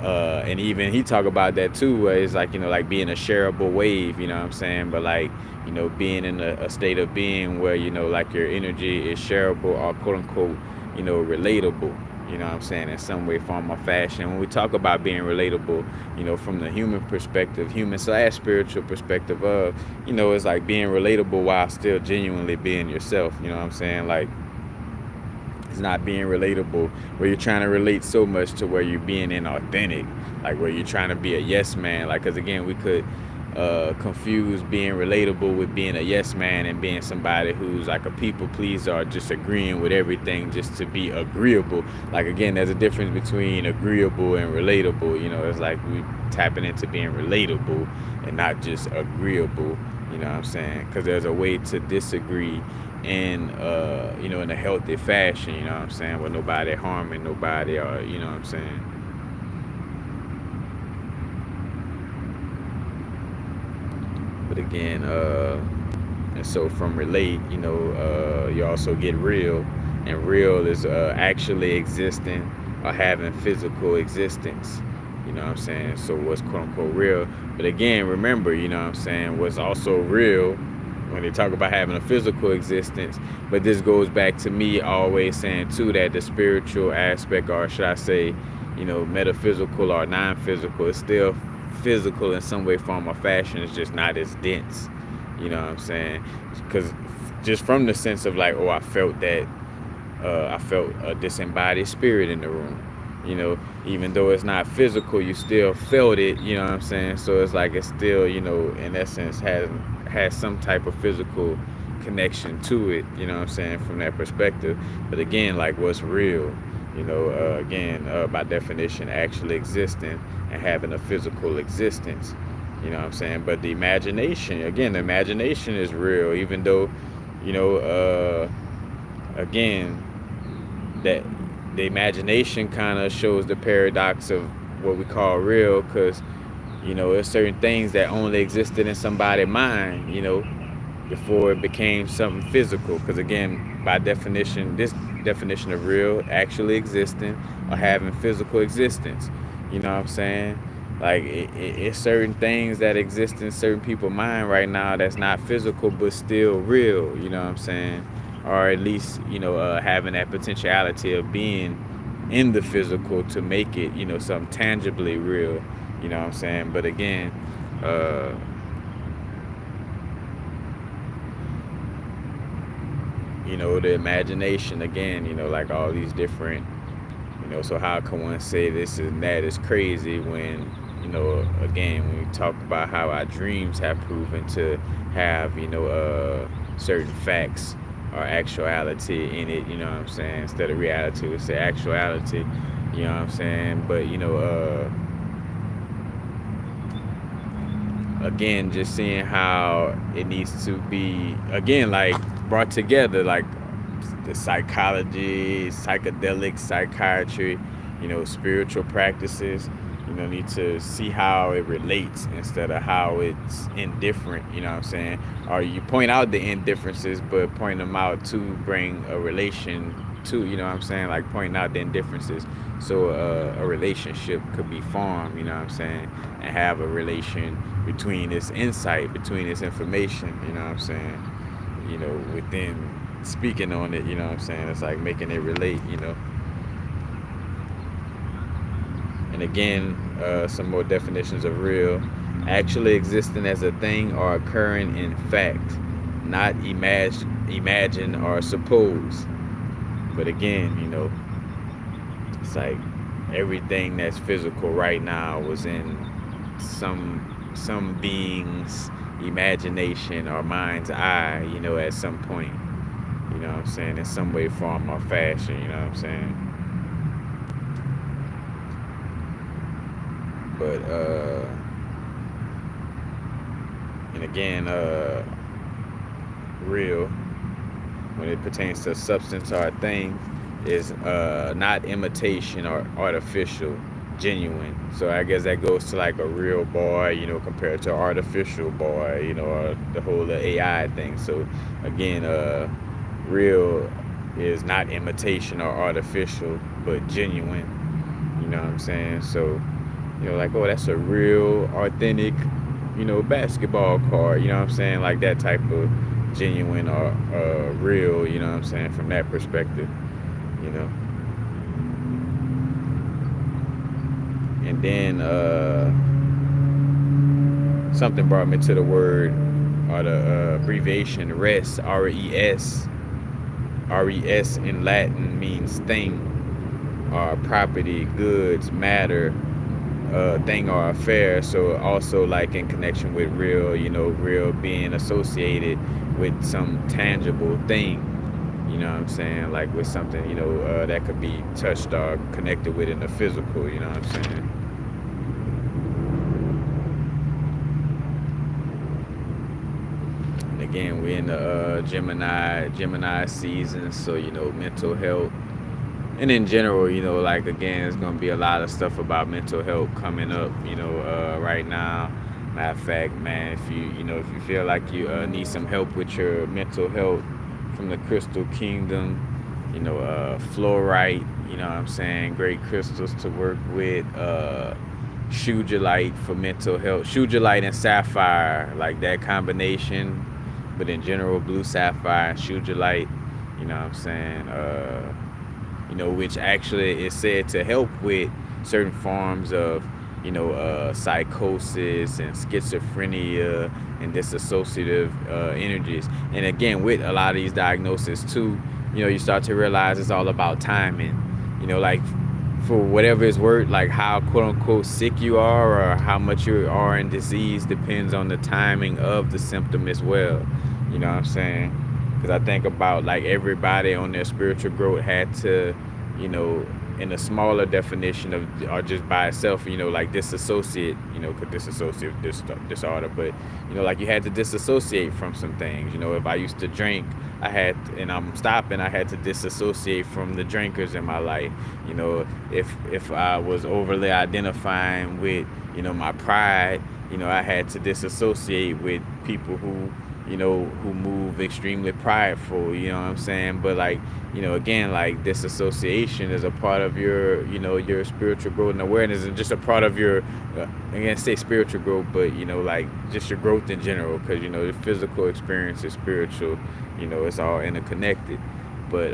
and even he talk about that too, where it's like, like being a shareable wave, you know what I'm saying, but like, being in a state of being where, like your energy is shareable or quote unquote, relatable, you know what I'm saying, in some way, form, or fashion. When we talk about being relatable, from the human perspective, human / spiritual perspective of, it's like being relatable while still genuinely being yourself, you know what I'm saying, like, it's not being relatable where you're trying to relate so much to where you're being inauthentic, like where you're trying to be a yes man, like, because again, we could confuse being relatable with being a yes man and being somebody who's like a people pleaser or just agreeing with everything just to be agreeable. Like, again, there's a difference between agreeable and relatable. It's like we tapping into being relatable and not just agreeable, you know what I'm saying, because there's a way to disagree in in a healthy fashion, you know what I'm saying, with nobody harming nobody, or you know what I'm saying. But again, and so from relate, you also get real, and real is actually existing or having physical existence, you know what I'm saying. So what's quote unquote real, but again, remember, you know what I'm saying, what's also real when they talk about having a physical existence. But this goes back to me always saying too that the spiritual aspect, or should I say, metaphysical or non-physical, is still physical in some way, form, or fashion. It's just not as dense, you know what I'm saying, because just from the sense of like, oh, I felt that I felt a disembodied spirit in the room, even though it's not physical, you still felt it, you know what I'm saying. So it's like it's still, in essence has some type of physical connection to it, you know what I'm saying, from that perspective. But again, like, what's real, again, by definition, actually existing and having a physical existence, you know what I'm saying. But the imagination is real, even though, again, that the imagination kind of shows the paradox of what we call real, because there's certain things that only existed in somebody's mind, before it became something physical. Because again, by definition, this definition of real, actually existing or having physical existence, you know what I'm saying. Like, it's certain things that exist in certain people's mind right now that's not physical but still real, you know what I'm saying, or at least having that potentiality of being in the physical to make it something tangibly real, you know what I'm saying. But again, the imagination, again, like all these different, so how can one say this and that is crazy when, again, when we talk about how our dreams have proven to have, certain facts or actuality in it, you know what I'm saying, instead of reality, we say actuality, you know what I'm saying. But, again, just seeing how it needs to be, again, like, brought together, like the psychology, psychedelics, psychiatry, spiritual practices, need to see how it relates instead of how it's indifferent, you know what I'm saying. Or you point out the indifferences, but point them out to bring a relation to, you know what I'm saying, like pointing out the indifferences. So a relationship could be formed, you know what I'm saying, and have a relation between this insight, between this information, you know what I'm saying, within speaking on it, you know what I'm saying. It's like making it relate, And again, some more definitions of real: actually existing as a thing or occurring in fact, not imagine or suppose. But again, it's like everything that's physical right now was in some being's imagination or mind's eye, at some point, you know what I'm saying, in some way, form, or fashion, you know what I'm saying. But and again, real, when it pertains to substance or a thing, is not imitation or artificial, genuine. So I guess that goes to like a real boy, compared to artificial boy, or the whole AI thing. So again, real is not imitation or artificial, but genuine. You know what I'm saying? So, like, oh, that's a real, authentic, basketball card. You know what I'm saying? Like that type of genuine or real. You know what I'm saying? From that perspective, you know. And then something brought me to the word or the abbreviation res, R-E-S. R-E-S in Latin means thing, or property, goods, matter, thing or affair. So also like in connection with real, real being associated with some tangible thing. You know what I'm saying? Like with something, that could be touched or connected with in the physical, you know what I'm saying? And again, we're in the Gemini season, so mental health. And in general, like again, it's gonna be a lot of stuff about mental health coming up, right now. Matter of fact, man, if you feel like you need some help with your mental health from the crystal kingdom, fluorite, you know what I'm saying, great crystals to work with. Shugilite for mental health, Shugilite and sapphire, like that combination. But in general, blue sapphire and Shugilite, you know what I'm saying. Which actually is said to help with certain forms of, psychosis and schizophrenia and dissociative energies. And again, with a lot of these diagnoses too, you start to realize it's all about timing. Like for whatever it's worth, like how quote unquote sick you are or how much you are in disease depends on the timing of the symptom as well. You know what I'm saying? Because I think about like everybody on their spiritual growth had to, in a smaller definition of, or just by itself, like disassociate, could disassociate disorder, but, like you had to disassociate from some things. If I used to drink, and I'm stopping, I had to disassociate from the drinkers in my life. If I was overly identifying with, my pride, I had to disassociate with people who move extremely prideful, you know what I'm saying? But like, again, like disassociation is a part of your, your spiritual growth and awareness, and just a part of your, again, say spiritual growth, but, like just your growth in general, because, the physical experience is spiritual, it's all interconnected. But,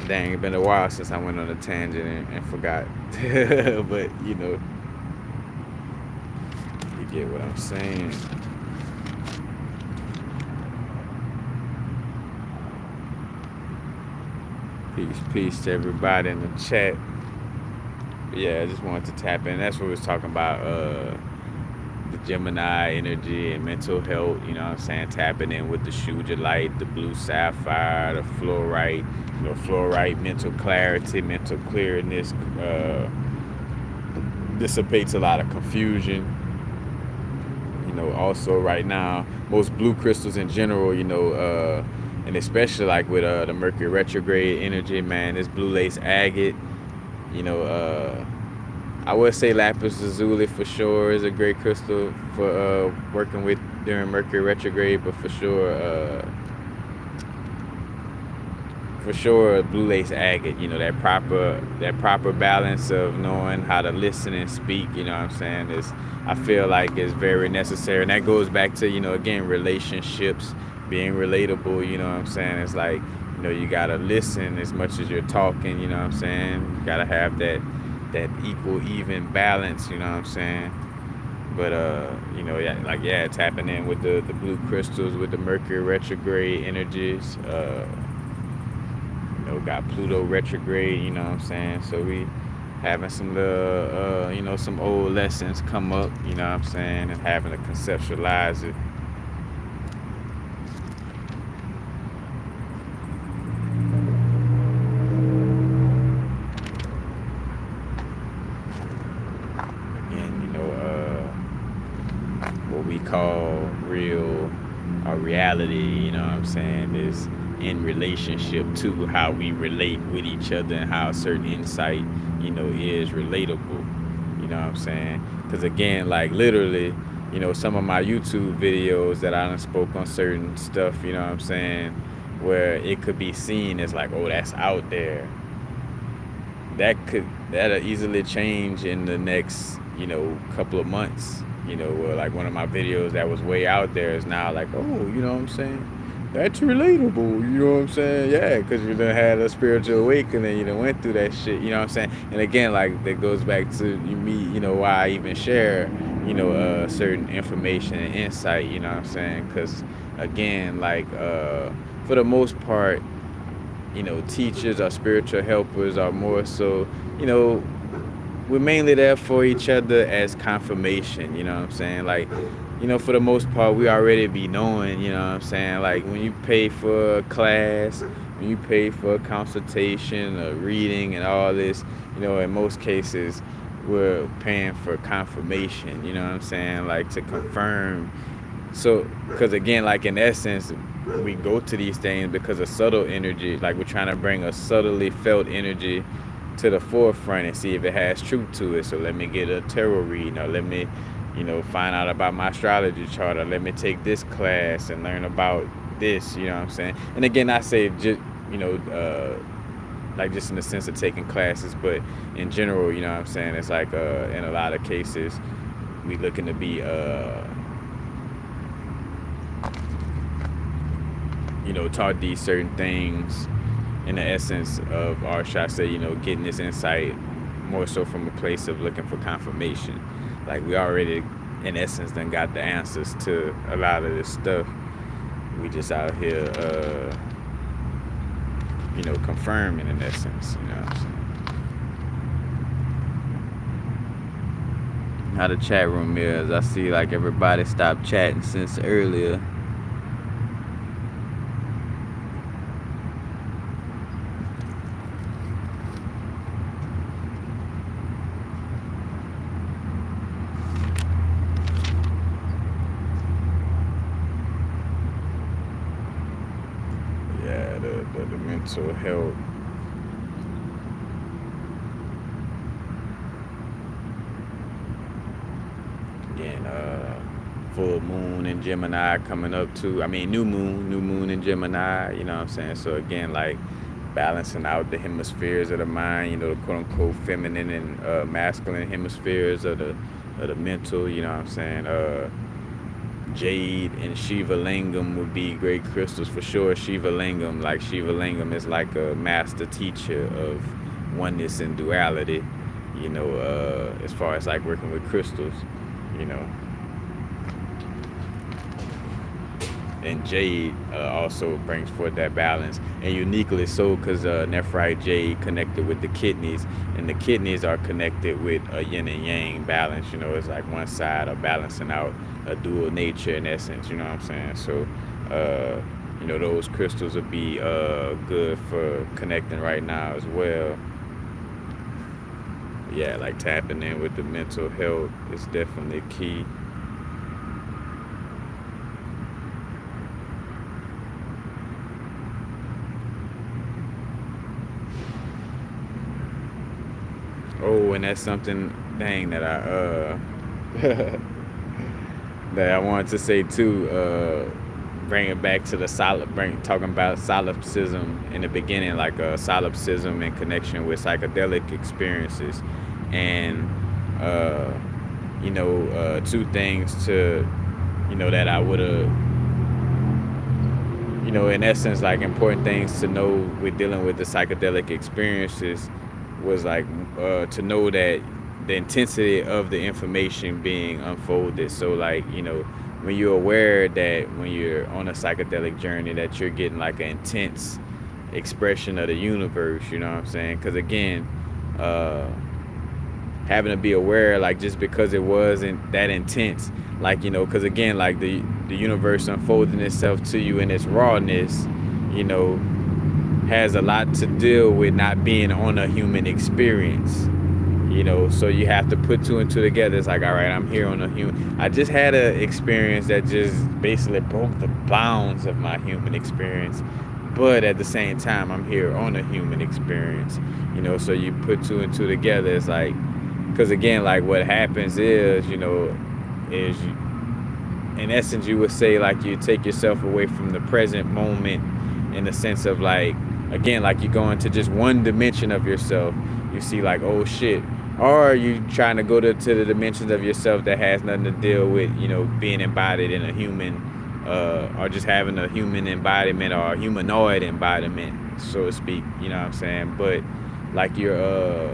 dang, it's been a while since I went on a tangent and forgot. But, you get what I'm saying. Peace to everybody in the chat. But yeah, I just wanted to tap in. That's what we was talking about, the Gemini energy and mental health, you know what I'm saying? Tapping in with the Shugilite, the blue sapphire, the fluorite, fluorite, mental clarity, mental clearness, dissipates a lot of confusion. Also right now, most blue crystals in general, and especially like with the Mercury retrograde energy, man, this blue lace agate, I would say lapis lazuli for sure is a great crystal for working with during Mercury retrograde, but for sure blue lace agate, that proper balance of knowing how to listen and speak, you know what I'm saying, is, I feel like, is very necessary. And that goes back to, again, relationships, being relatable, you know what I'm saying? It's like, you gotta listen as much as you're talking, you know what I'm saying? You gotta have that equal, even balance, you know what I'm saying? But tapping in with the blue crystals, with the Mercury retrograde energies, got Pluto retrograde, you know what I'm saying? So we having some little, some old lessons come up, you know what I'm saying, and having to conceptualize it. What we call real or reality, you know what I'm saying, is in relationship to how we relate with each other and how certain insight, is relatable. You know what I'm saying? Because again, like literally, some of my YouTube videos that I done spoke on certain stuff, you know what I'm saying, where it could be seen as like, oh, that's out there. That'll easily change in the next, couple of months. Where like one of my videos that was way out there is now like, oh, you know what I'm saying? That's relatable, you know what I'm saying? Yeah, because you done had a spiritual awakening, you done went through that shit, you know what I'm saying? And again, like that goes back to me, why I even share, certain information and insight, you know what I'm saying? Because again, like for the most part, teachers or spiritual helpers are more so, we're mainly there for each other as confirmation, you know what I'm saying? Like, for the most part, we already be knowing, you know what I'm saying? Like, when you pay for a class, when you pay for a consultation, a reading, and all this, in most cases, we're paying for confirmation, you know what I'm saying? Like, to confirm. So, because again, like, in essence, we go to these things because of subtle energy. Like, we're trying to bring a subtly felt energy to the forefront and see if it has truth to it. So let me get a tarot reading, or let me, find out about my astrology chart, or let me take this class and learn about this, you know what I'm saying? And again, I say just, like just in the sense of taking classes, but in general, you know what I'm saying? It's like in a lot of cases, we looking to be, taught these certain things in the essence of, or should I say, getting this insight more so from a place of looking for confirmation. Like we already, in essence, done got the answers to a lot of this stuff. We just out here, confirming in essence, you know what I'm saying? How the chat room is. I see like everybody stopped chatting since earlier. The mental health. Again, full moon in Gemini coming up too. I mean, new moon in Gemini, you know what I'm saying? So again, like balancing out the hemispheres of the mind, the quote unquote feminine and masculine hemispheres of the mental, you know what I'm saying? Jade and Shiva Lingam would be great crystals for sure. Shiva Lingam is like a master teacher of oneness and duality, as far as like working with crystals, And jade also brings forth that balance, and uniquely so because nephrite jade connected with the kidneys, and the kidneys are connected with a yin and yang balance. It's like one side of balancing out a dual nature in essence. You know what I'm saying? So, those crystals would be good for connecting right now as well. Yeah, like tapping in with the mental health is definitely key. Oh, and that's something, dang, that I that I wanted to say too. Bring it back to the talking about solipsism in the beginning, like solipsism in connection with psychedelic experiences, and two things to that I would have in essence, like important things to know with dealing with the psychedelic experiences was like to know that the intensity of the information being unfolded. So like, when you're aware that when you're on a psychedelic journey that you're getting like an intense expression of the universe, you know what I'm saying? Because again, having to be aware, like just because it wasn't that intense, like, because again, like the universe unfolding itself to you in its rawness, has a lot to deal with not being on a human experience, so you have to put two and two together. It's like, all right, I'm here on a human. I just had an experience that just basically broke the bounds of my human experience, but at the same time I'm here on a human experience, so you put two and two together. It's like, because again, like what happens is, is you, in essence, you would say like you take yourself away from the present moment, in the sense of like, again, like you go into just one dimension of yourself. You see like, oh shit. Or you trying to go to the dimensions of yourself that has nothing to deal with, being embodied in a human, or just having a human embodiment or a humanoid embodiment, so to speak. You know what I'm saying? But like you're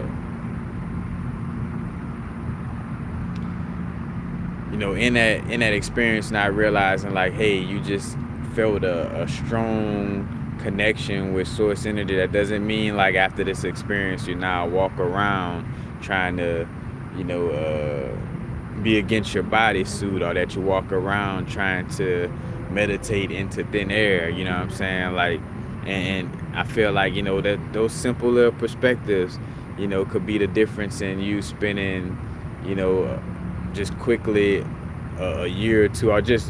in that experience, not realizing like, hey, you just felt a strong connection with source energy. That doesn't mean like after this experience you now walk around trying to be against your bodysuit, or that you walk around trying to meditate into thin air. You know what I'm saying? Like, and I feel like that those simple little perspectives could be the difference in you spending just quickly a year or two, or just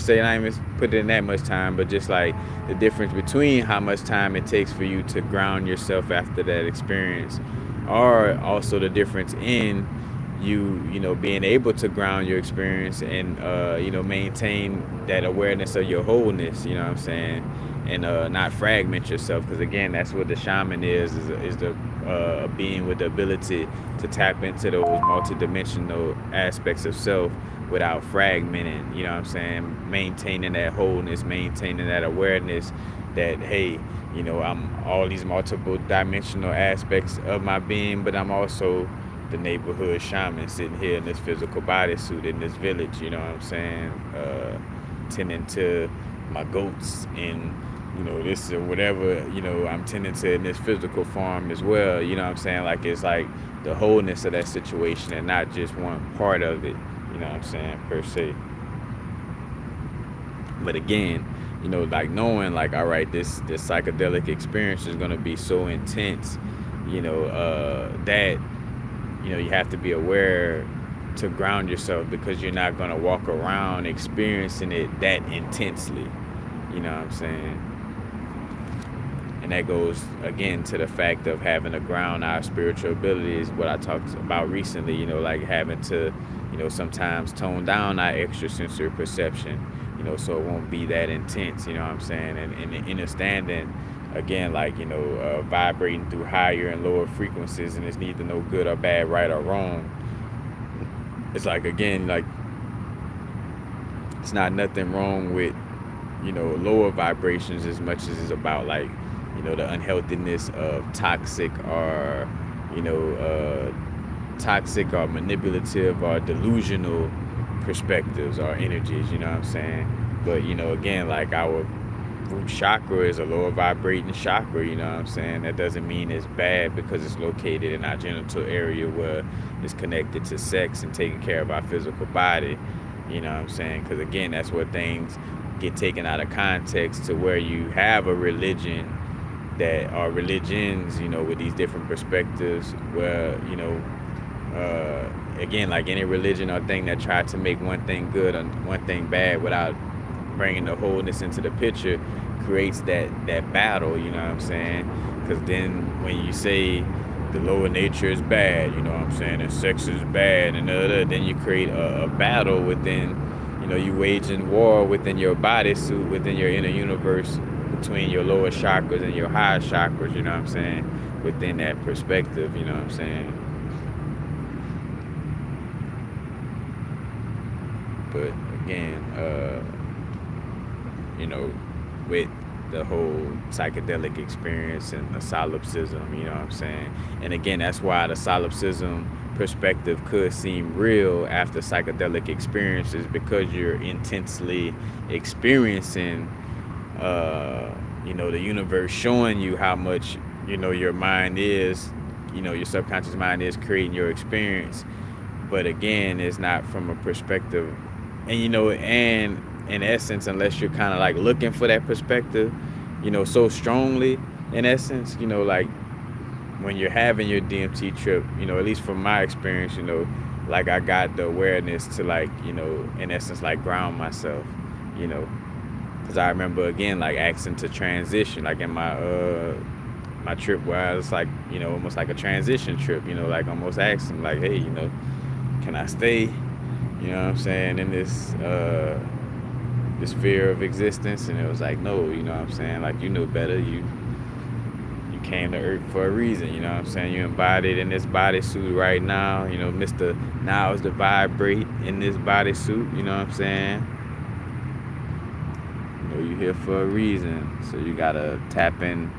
say, not even put in that much time, but just like the difference between how much time it takes for you to ground yourself after that experience, or also the difference in you being able to ground your experience and maintain that awareness of your wholeness. You know what I'm saying? And not fragment yourself, because again, that's what the shaman is the being with the ability to tap into those multidimensional aspects of self without fragmenting. You know what I'm saying? Maintaining that wholeness, maintaining that awareness that, hey, I'm all these multiple dimensional aspects of my being, but I'm also the neighborhood shaman sitting here in this physical bodysuit in this village. You know what I'm saying? Tending to my goats and this or whatever, I'm tending to in this physical form as well. You know what I'm saying? Like, it's like the wholeness of that situation and not just one part of it, you know what I'm saying, per se. But again, like knowing like, all right, this psychedelic experience is going to be so intense, that, you have to be aware to ground yourself, because you're not going to walk around experiencing it that intensely. You know what I'm saying? And that goes again to the fact of having to ground our spiritual abilities, what I talked about recently, like having to, sometimes tone down our extrasensory perception, so it won't be that intense, you know what I'm saying? And understanding, again, like, vibrating through higher and lower frequencies, and it's neither no good or bad, right or wrong. It's like, again, like, it's not nothing wrong with, lower vibrations as much as it's about like, the unhealthiness of toxic or manipulative or delusional perspectives or energies, you know what I'm saying? But again, like our root chakra is a lower vibrating chakra, you know what I'm saying? That doesn't mean it's bad because it's located in our genital area where it's connected to sex and taking care of our physical body, you know what I'm saying? Because again, that's where things get taken out of context, to where you have a religion that are religions, with these different perspectives, where, again, like any religion or thing that tried to make one thing good and one thing bad without bringing the wholeness into the picture, creates that battle, you know what I'm saying? Because then when you say the lower nature is bad, you know what I'm saying, and sex is bad, and then you create a battle within, you waging war within your bodysuit, within your inner universe, between your lower chakras and your higher chakras, you know what I'm saying, within that perspective, you know what I'm saying. But again, with the whole psychedelic experience and the solipsism, you know what I'm saying, and again, that's why the solipsism perspective could seem real after psychedelic experiences, because you're intensely experiencing the universe showing you how much your mind is, your subconscious mind is creating your experience. But again, it's not from a perspective, and and in essence, unless you're kind of like looking for that perspective so strongly, in essence, like when you're having your DMT trip, at least from my experience, like I got the awareness to like in essence like ground myself, Because I remember again like asking to transition, like in my trip where I was like, almost like a transition trip, like almost asking like, hey, can I stay? You know what I'm saying, in this sphere of existence? And it was like, no, you know what I'm saying, like, you know better. You came to Earth for a reason, you know what I'm saying? You embodied in this bodysuit right now, Mr. Now is to vibrate in this bodysuit, you know what I'm saying? You here for a reason, so you gotta tap in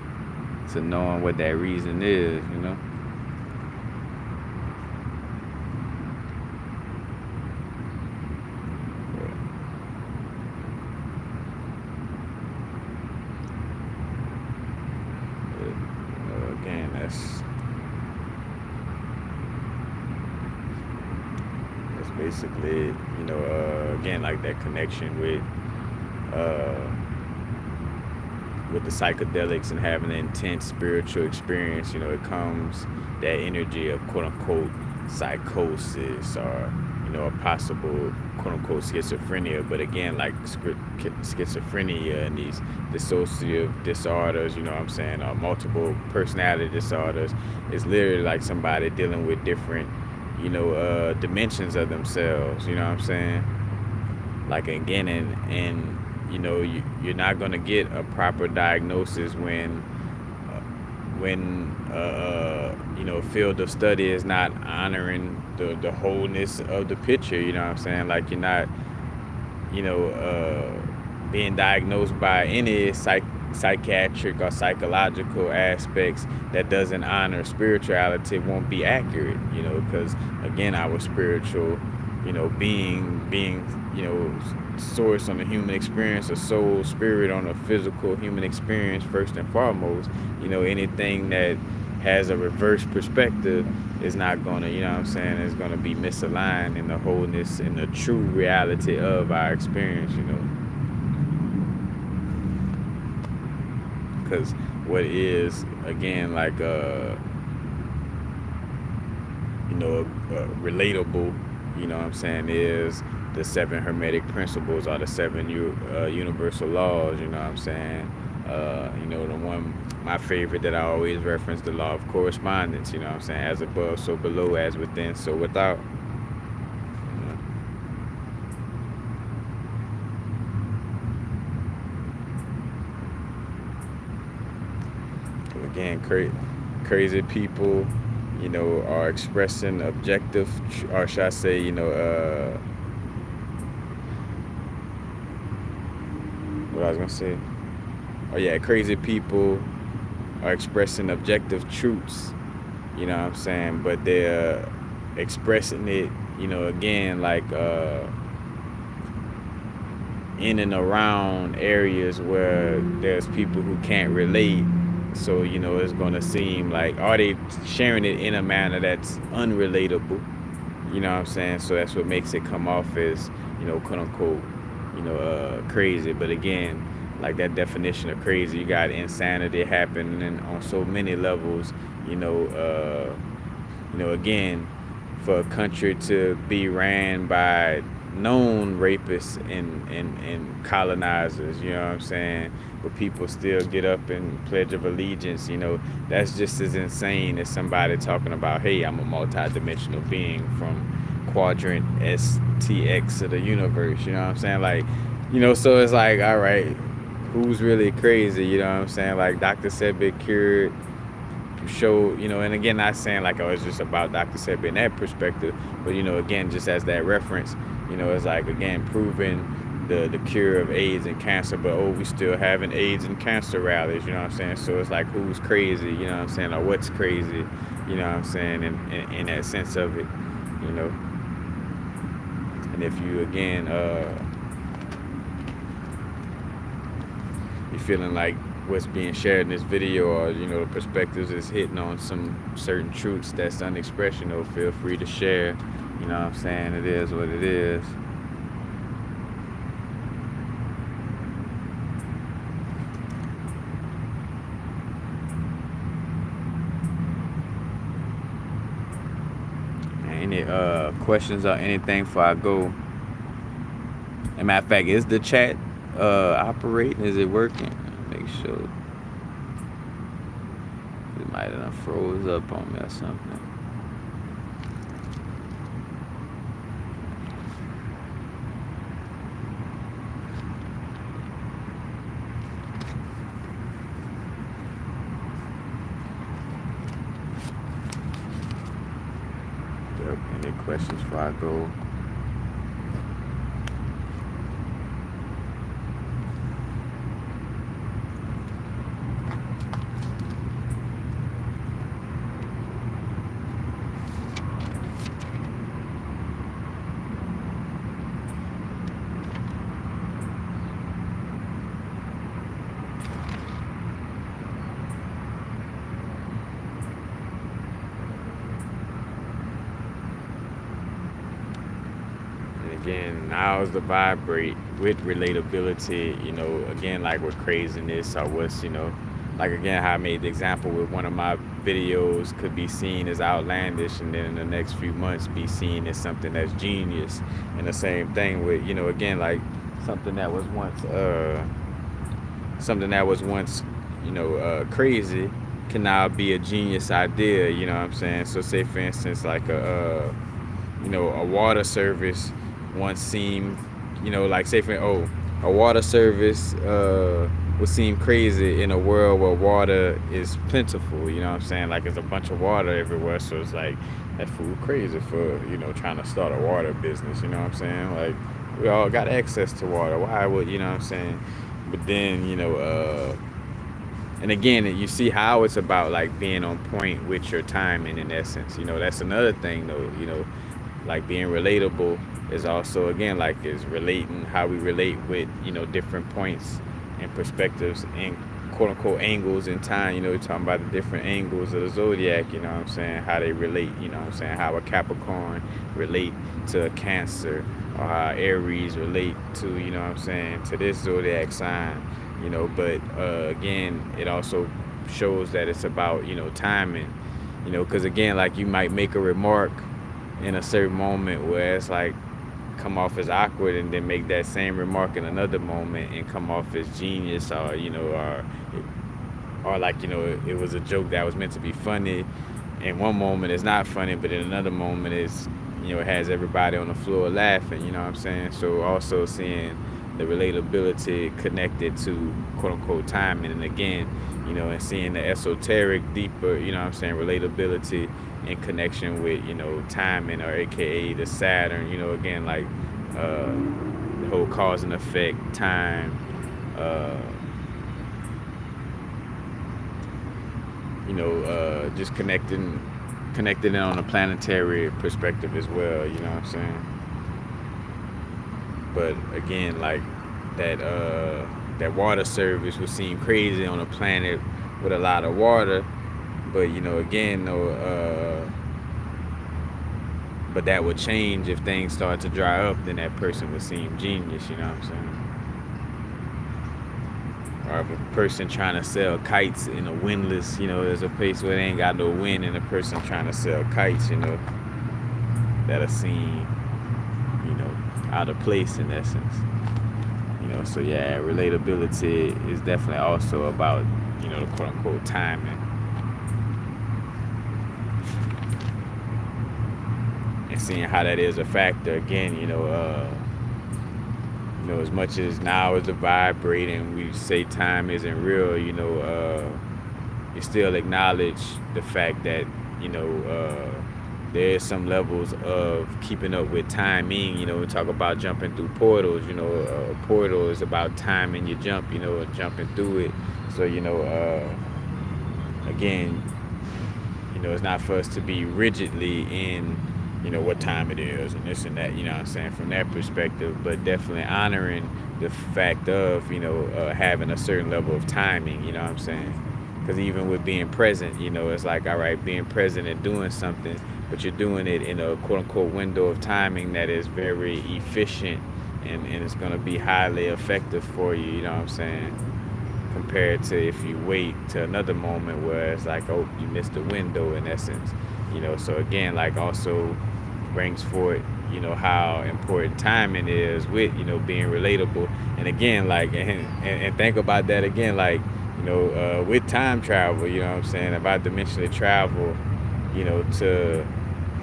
to knowing what that reason is. Again, that's basically, again, like that connection with the psychedelics and having an intense spiritual experience. It comes that energy of quote unquote psychosis, or a possible quote unquote schizophrenia. But again, like schizophrenia and these dissociative disorders, you know what I'm saying, or multiple personality disorders, is literally like somebody dealing with different dimensions of themselves, you know what I'm saying. Like, again, and you're not going to get a proper diagnosis when field of study is not honoring the wholeness of the picture. You know what I'm saying? Like, you're not being diagnosed by any psychiatric or psychological aspects that doesn't honor spirituality won't be accurate, because again, our spiritual being source on the human experience, a soul, spirit on a physical human experience first and foremost. Anything that has a reverse perspective is not gonna, is gonna be misaligned in the wholeness and the true reality of our experience, because what is, again, like relatable, is the 7 hermetic principles, or the 7 universal laws, you know what I'm saying? The one, my favorite that I always reference, the law of correspondence, you know what I'm saying? As above, so below, as within, so without. Again, crazy people, are expressing objective, or should I say, what I was gonna say. Oh yeah, crazy people are expressing objective truths, you know what I'm saying, but they're expressing it, again, like in and around areas where there's people who can't relate. So, it's gonna seem like, are they sharing it in a manner that's unrelatable? You know what I'm saying? So that's what makes it come off as, quote unquote, crazy. But again, like, that definition of crazy, you got insanity happening on so many levels. Again, for a country to be ran by known rapists and colonizers, you know what I'm saying, but people still get up and pledge of allegiance, that's just as insane as somebody talking about, hey, I'm a multi-dimensional being from quadrant STX of the universe, you know what I'm saying? Like, so it's like, all right, who's really crazy, you know what I'm saying? Like, Dr. Sebi cured, show, and again, not saying like, oh, it's just about Dr. Sebi in that perspective, but again, just as that reference, it's like, again, proving the cure of AIDS and cancer, but we still having AIDS and cancer rallies, you know what I'm saying? So it's like, who's crazy, you know what I'm saying, or what's crazy, you know what I'm saying, in that sense of it, and if you, again, you're feeling like what's being shared in this video, or the perspectives is hitting on some certain truths that's unexpressed, feel free to share, you know what I'm saying, it is what it is. Any questions or anything before I go? As a matter of fact, is the chat operating? Is it working? Make sure. It might have froze up on me or something. Yep. Any questions before I go? Again, now's the vibrate with relatability, again, like with craziness or what's, like again, how I made the example with one of my videos could be seen as outlandish and then in the next few months be seen as something that's genius. And the same thing with, again, like something that was once, crazy can now be a genius idea, you know what I'm saying? So say for instance, like a water service once seemed, like say for a water service would seem crazy in a world where water is plentiful, you know what I'm saying? Like there's a bunch of water everywhere, so it's like that fool crazy for, trying to start a water business, you know what I'm saying? Like we all got access to water. Why would, you know what I'm saying? But then, and again, you see how it's about like being on point with your timing in essence. That's another thing though, like being relatable is also again like is relating how we relate with different points and perspectives and quote unquote angles in time. We're talking about the different angles of the zodiac, you know what I'm saying, how they relate, you know what I'm saying, how a Capricorn relate to a Cancer, or how Aries relate to, you know what I'm saying, to this zodiac sign, but again, it also shows that it's about timing, because again, like you might make a remark in a certain moment where it's like come off as awkward and then make that same remark in another moment and come off as genius, or or like it was a joke that was meant to be funny. In one moment it's not funny, but in another moment it's it has everybody on the floor laughing, you know what I'm saying? So also seeing the relatability connected to quote unquote timing, and again, and seeing the esoteric, deeper, you know what I'm saying, relatability in connection with, timing, or AKA the Saturn, again, like the whole cause and effect, time, just connecting it on a planetary perspective as well, you know what I'm saying? But again, like that water service would seem crazy on a planet with a lot of water, but again though, but that would change if things start to dry up. Then that person would seem genius, you know what I'm saying? Or if a person trying to sell kites in a windless, there's a place where they ain't got no wind, and a person trying to sell kites, that'll seem out of place in essence. So yeah, relatability is definitely also about, the quote unquote timing. And seeing how that is a factor again, as much as now is the vibrating, we say time isn't real, you still acknowledge the fact that, there's some levels of keeping up with timing. We talk about jumping through portals. A portal is about timing your jump, and jumping through it. So, again, it's not for us to be rigidly in, what time it is and this and that, you know what I'm saying, from that perspective, but definitely honoring the fact of, having a certain level of timing, you know what I'm saying? Because even with being present, it's like, all right, being present and doing something, but you're doing it in a quote-unquote window of timing that is very efficient and it's going to be highly effective for you, you know what I'm saying, compared to if you wait to another moment where it's like, oh, you missed the window in essence, so again, like also brings forth how important timing is with being relatable. And again, like, and think about that again, like, with time travel, you know what I'm saying, if I dimensionally travel,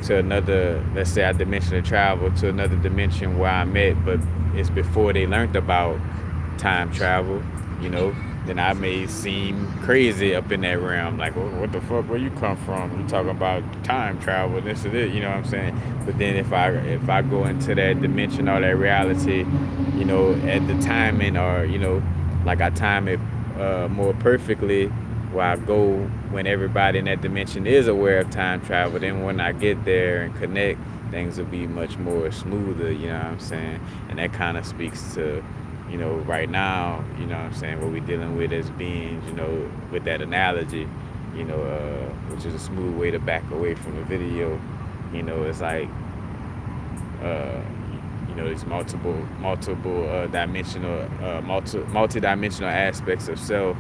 to another, let's say I dimensionally travel to another dimension where I'm at, but it's before they learned about time travel, you know, then I may seem crazy up in that realm. Like, what the fuck? Where you come from? You talking about time travel? This is it. You know what I'm saying? But then if I go into that dimension or that reality, at the timing, or like I time it more perfectly, where I go when everybody in that dimension is aware of time travel. Then when I get there and connect, things will be much more smoother. You know what I'm saying? And that kind of speaks to right now, what I'm saying, what we're dealing with as beings, with that analogy, which is a smooth way to back away from the video. It's like, uh, these multiple dimensional, multi-dimensional aspects of self,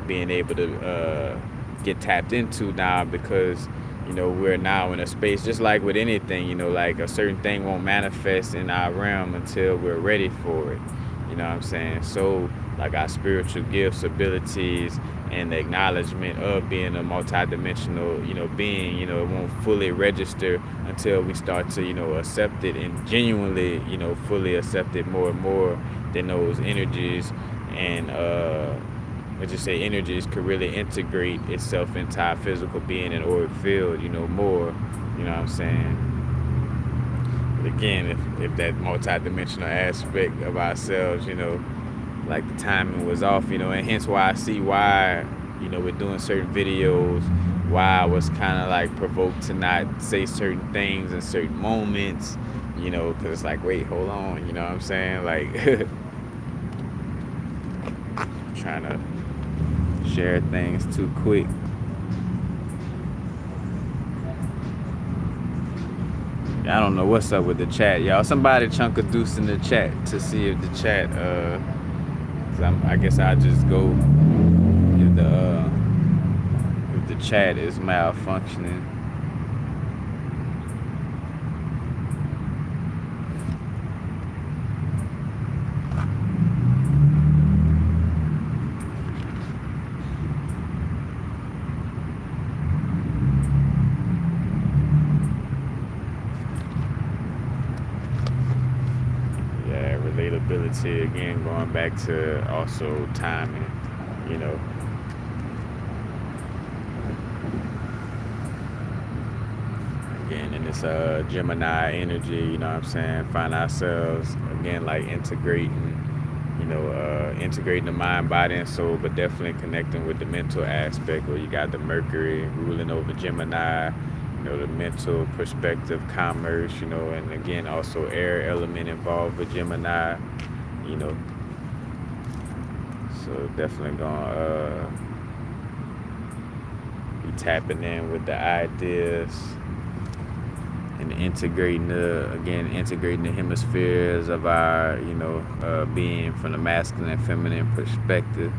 being able to get tapped into now, because we're now in a space, just like with anything, like a certain thing won't manifest in our realm until we're ready for it. You know what I'm saying? So, like, our spiritual gifts, abilities, and the acknowledgement of being a multidimensional, being, it won't fully register until we start to, accept it, and genuinely, fully accept it more and more. Then those energies and, let's just say energies could really integrate itself into our physical being and auric field, more. You know what I'm saying? But again, if that multidimensional aspect of ourselves, like the timing was off, and hence why I see why, we're doing certain videos, why I was kind of like provoked to not say certain things in certain moments, because it's like, wait, hold on, you know what I'm saying? Like, trying to share things too quick. I don't know what's up with the chat, y'all. Somebody chunk a deuce in the chat to see if the chat, I guess I'll just go if the chat is malfunctioning. Relatability, again, going back to also timing, again in this Gemini energy, what I'm saying, find ourselves again like integrating the mind, body, and soul, but definitely connecting with the mental aspect, where you got the Mercury ruling over Gemini, the mental perspective, commerce, and again also air element involved with Gemini, so definitely gonna be tapping in with the ideas and integrating the hemispheres of our being from the masculine and feminine perspective.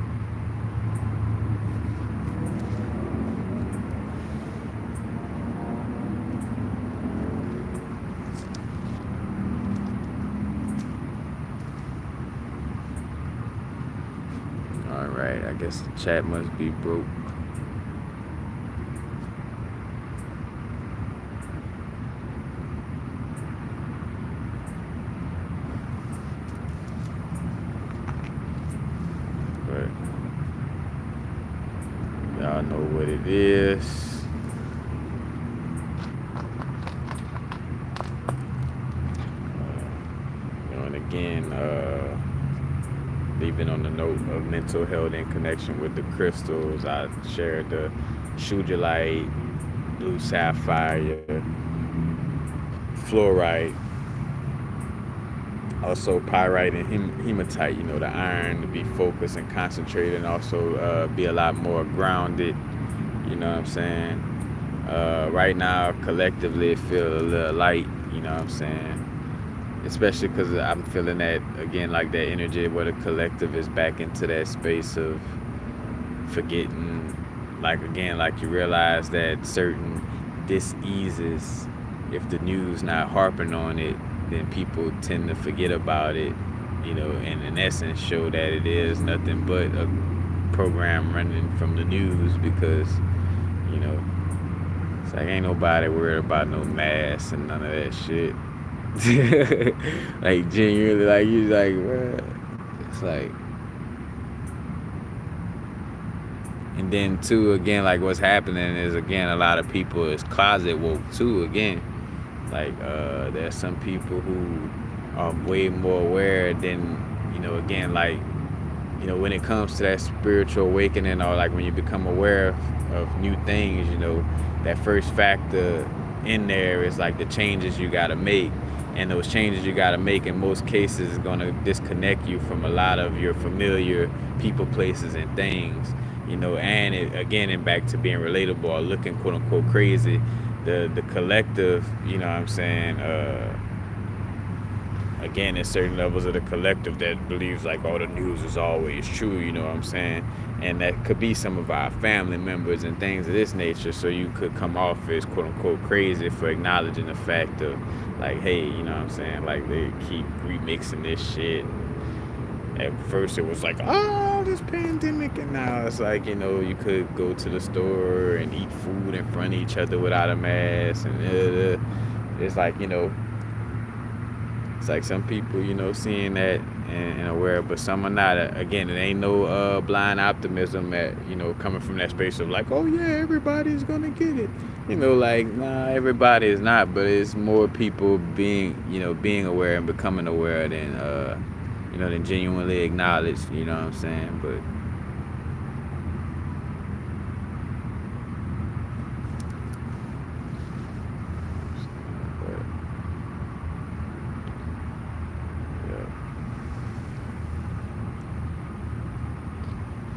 I guess the chat must be broke. But y'all know what it is. And again, even on the note of mental health in connection with the crystals, I shared the shugelite, blue sapphire, fluorite, also pyrite and hematite, the iron to be focused and concentrated, and also be a lot more grounded, you know what I'm saying? Right now, collectively, it feels a little light, you know what I'm saying? Especially because I'm feeling that, again, like that energy where the collective is back into that space of forgetting, like, again, like you realize that certain dis-eases if the news not harping on it, then people tend to forget about it, and in essence show that it is nothing but a program running from the news because, you know, it's like ain't nobody worried about no mask and none of that shit. Like genuinely, like you like, bruh. It's like, and then too again, like what's happening is again a lot of people is closet woke too. Again, like there's some people who are way more aware than again like when it comes to that spiritual awakening or like when you become aware of new things, that first factor in there is like the changes you got to make, and those changes you got to make in most cases is going to disconnect you from a lot of your familiar people, places, and things, and again, and back to being relatable or looking quote unquote crazy, the collective, what I'm saying, again, there's certain levels of the collective that believes like all the news is always true, what I'm saying? And that could be some of our family members and things of this nature. So you could come off as quote unquote crazy for acknowledging the fact of like, hey, what I'm saying? Like they keep remixing this shit. At first it was like, oh, this pandemic, and now it's like, you could go to the store and eat food in front of each other without a mask, and it's like, it's like some people, seeing that and aware, but some are not. Again, it ain't no blind optimism at, coming from that space of like, oh yeah, everybody's gonna get it. Like, nah, everybody is not, but it's more people being aware and becoming aware than, than genuinely acknowledged, what I'm saying? But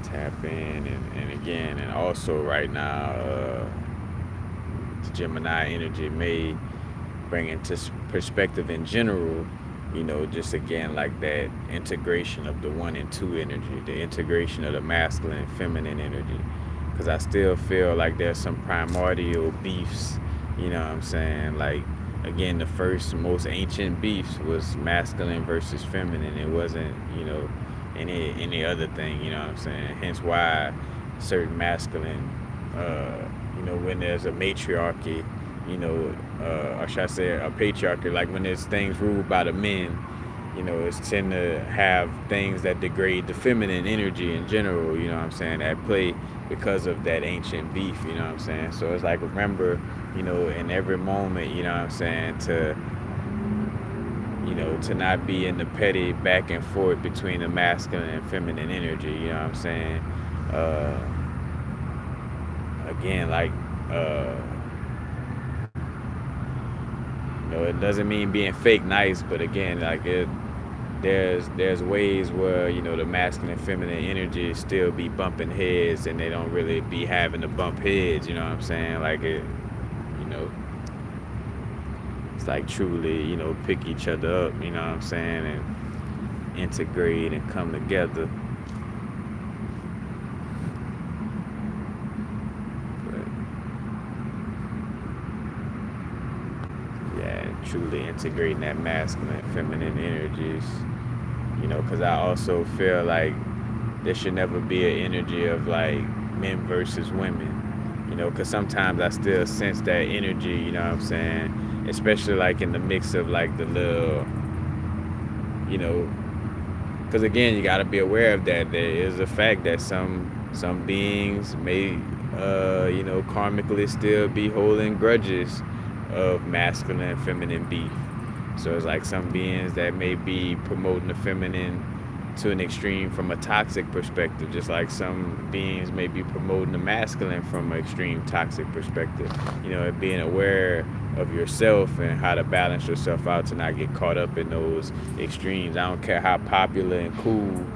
tap in and again, and also right now the Gemini energy may bring into perspective in general, just again like that integration of the 1 and 2 energy, the integration of the masculine and feminine energy, because I still feel like there's some primordial beefs, what I'm saying, like again the first most ancient beefs was masculine versus feminine. It wasn't any other thing, what I'm saying? Hence why certain masculine, when there's a matriarchy, or should I say a patriarchy, like when there's things ruled by the men, it's tend to have things that degrade the feminine energy in general, what I'm saying, at play because of that ancient beef, what I'm saying? So it's like, remember, in every moment, what I'm saying, to not be in the petty back and forth between the masculine and feminine energy, what I'm saying? Again, like, it doesn't mean being fake nice, but again, like there's ways where, the masculine and feminine energy still be bumping heads and they don't really be having to bump heads, what I'm saying? Like it, it's like truly, pick each other up, what I'm saying, and integrate and come together. But yeah, truly integrating that masculine and feminine energies, because I also feel like there should never be an energy of like men versus women, because sometimes I still sense that energy, what I'm saying, especially like in the mix of like the little, because again, you got to be aware of that. There is a fact that some beings may, karmically still be holding grudges of masculine and feminine beef. So it's like some beings that may be promoting the feminine to an extreme from a toxic perspective, just like some beings may be promoting the masculine from an extreme toxic perspective. Being aware of yourself and how to balance yourself out to not get caught up in those extremes. I don't care how popular and cool,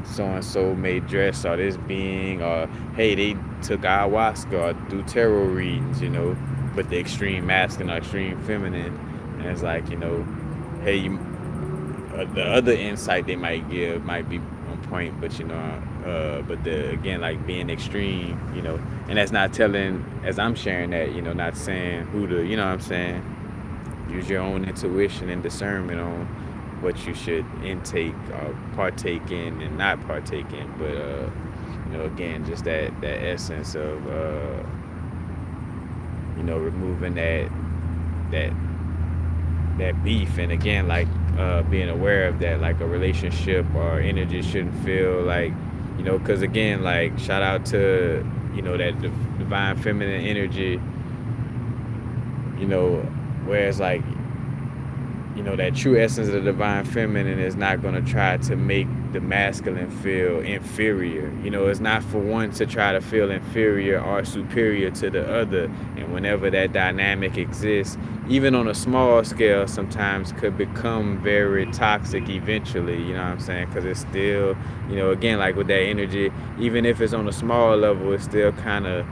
so-and-so may dress, or this being, or hey, they took ayahuasca or do tarot readings, but the extreme masculine or extreme feminine. And it's like, hey, the other insight they might give might be on point, but But again, like being extreme, and that's not telling, as I'm sharing that, not saying who to, what I'm saying. Use your own intuition and discernment on what you should intake or partake in and not partake in. But again, just that essence of removing that that beef, and again, like being aware of that, like a relationship or energy shouldn't feel like, because again, like shout out to that divine feminine energy, whereas like that true essence of the divine feminine is not going to try to make the masculine feel inferior. It's not for one to try to feel inferior or superior to the other. And whenever that dynamic exists, even on a small scale, sometimes could become very toxic eventually, you know what I'm saying? Because it's still, again, like with that energy, even if it's on a small level, it's still kind of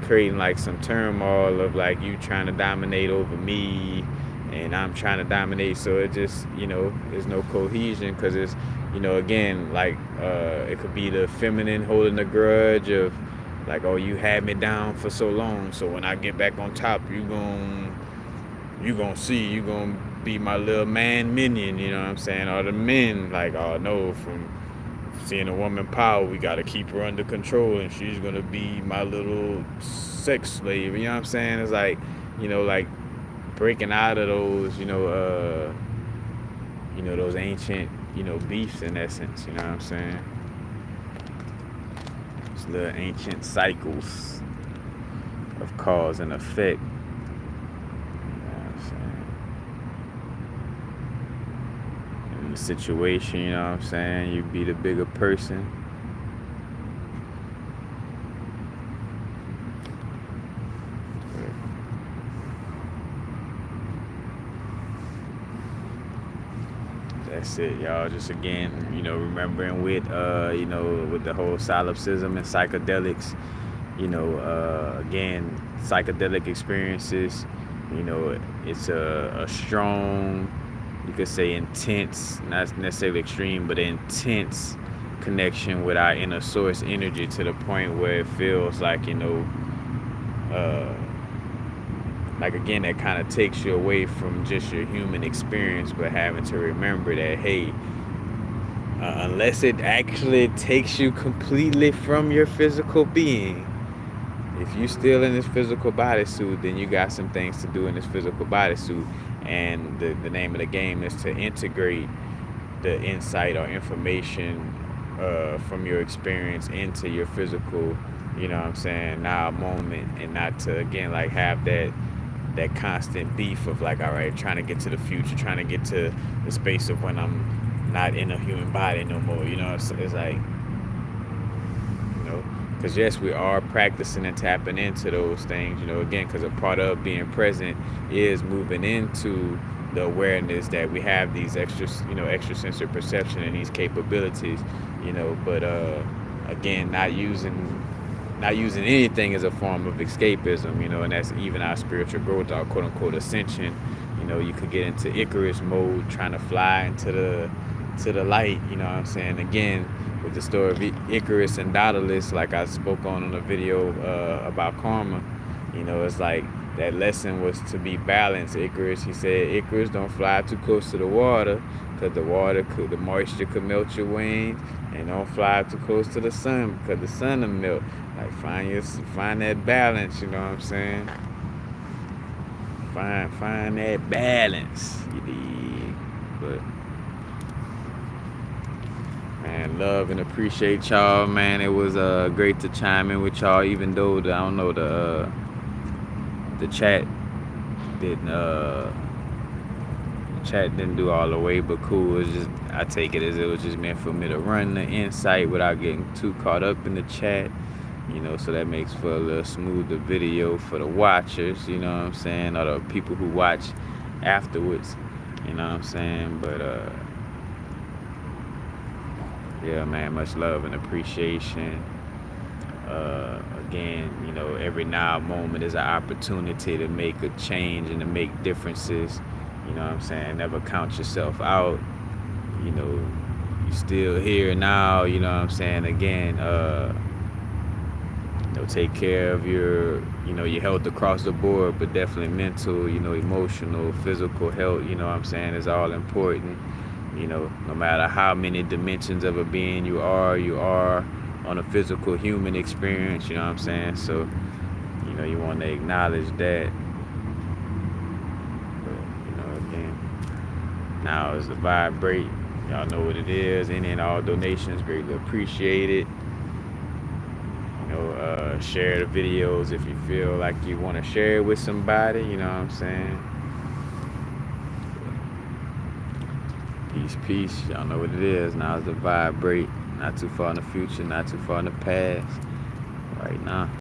creating like some turmoil of like you trying to dominate over me and I'm trying to dominate. So it just, there's no cohesion, because it's, again, like it could be the feminine holding a grudge of like, oh, you had me down for so long, so when I get back on top, you gonna be my little man minion, you know what I'm saying? Or the men like, oh no, from seeing a woman power, we gotta keep her under control and she's gonna be my little sex slave, you know what I'm saying? It's like, like breaking out of those, those ancient, beefs in essence, you know what I'm saying? Those little ancient cycles of cause and effect. In the situation, you know what I'm saying? You be the bigger person. That's it, y'all. Just again, remembering with with the whole solipsism and psychedelics, again, psychedelic experiences, it's a strong, you could say intense, not necessarily extreme, but intense connection with our inner source energy, to the point where it feels like, like again, that kind of takes you away from just your human experience, but having to remember that, hey, unless it actually takes you completely from your physical being, if you're still in this physical bodysuit, then you got some things to do in this physical bodysuit. And the name of the game is to integrate the insight or information from your experience into your physical, now moment, and not to, again, like have that constant beef of like, all right, trying to get to the future, trying to get to the space of when I'm not in a human body no more, it's like, because yes, we are practicing and tapping into those things, again, because a part of being present is moving into the awareness that we have these extrasensory perception and these capabilities, but again, not using anything as a form of escapism, and that's even our spiritual growth, our quote unquote ascension. You could get into Icarus mode, trying to fly into the light, you know what I'm saying? Again, with the story of Icarus and Daedalus, like I spoke on a video about karma, it's like that lesson was to be balanced. Icarus, he said, Icarus, don't fly too close to the water, because the moisture could melt your wings, and don't fly too close to the sun, because the sun will melt. Like find that balance, you know what I'm saying? Find that balance, you dig? But man, love and appreciate y'all, man. It was great to chime in with y'all, even though the chat didn't do all the way, but cool. It's just, I take it as it was just meant for me to run the insight without getting too caught up in the chat, so that makes for a little smoother video for the watchers, you know what I'm saying, or the people who watch afterwards, you know what I'm saying. But yeah, man, much love and appreciation. Again, every now moment is an opportunity to make a change and to make differences, you know what I'm saying. Never count yourself out, you still here now, you know what I'm saying? Again, take care of your health across the board, but definitely mental, emotional, physical health, you know what I'm saying, is all important. No matter how many dimensions of a being you are on a physical human experience, you know what I'm saying? So, you want to acknowledge that. But, again, now is the vibrate. Y'all know what it is. Any and all donations, greatly appreciated. Share the videos if you feel like you want to share it with somebody, you know what I'm saying? Peace. Y'all know what it is. Now is the vibrate. Not too far in the future, not too far in the past. Right now.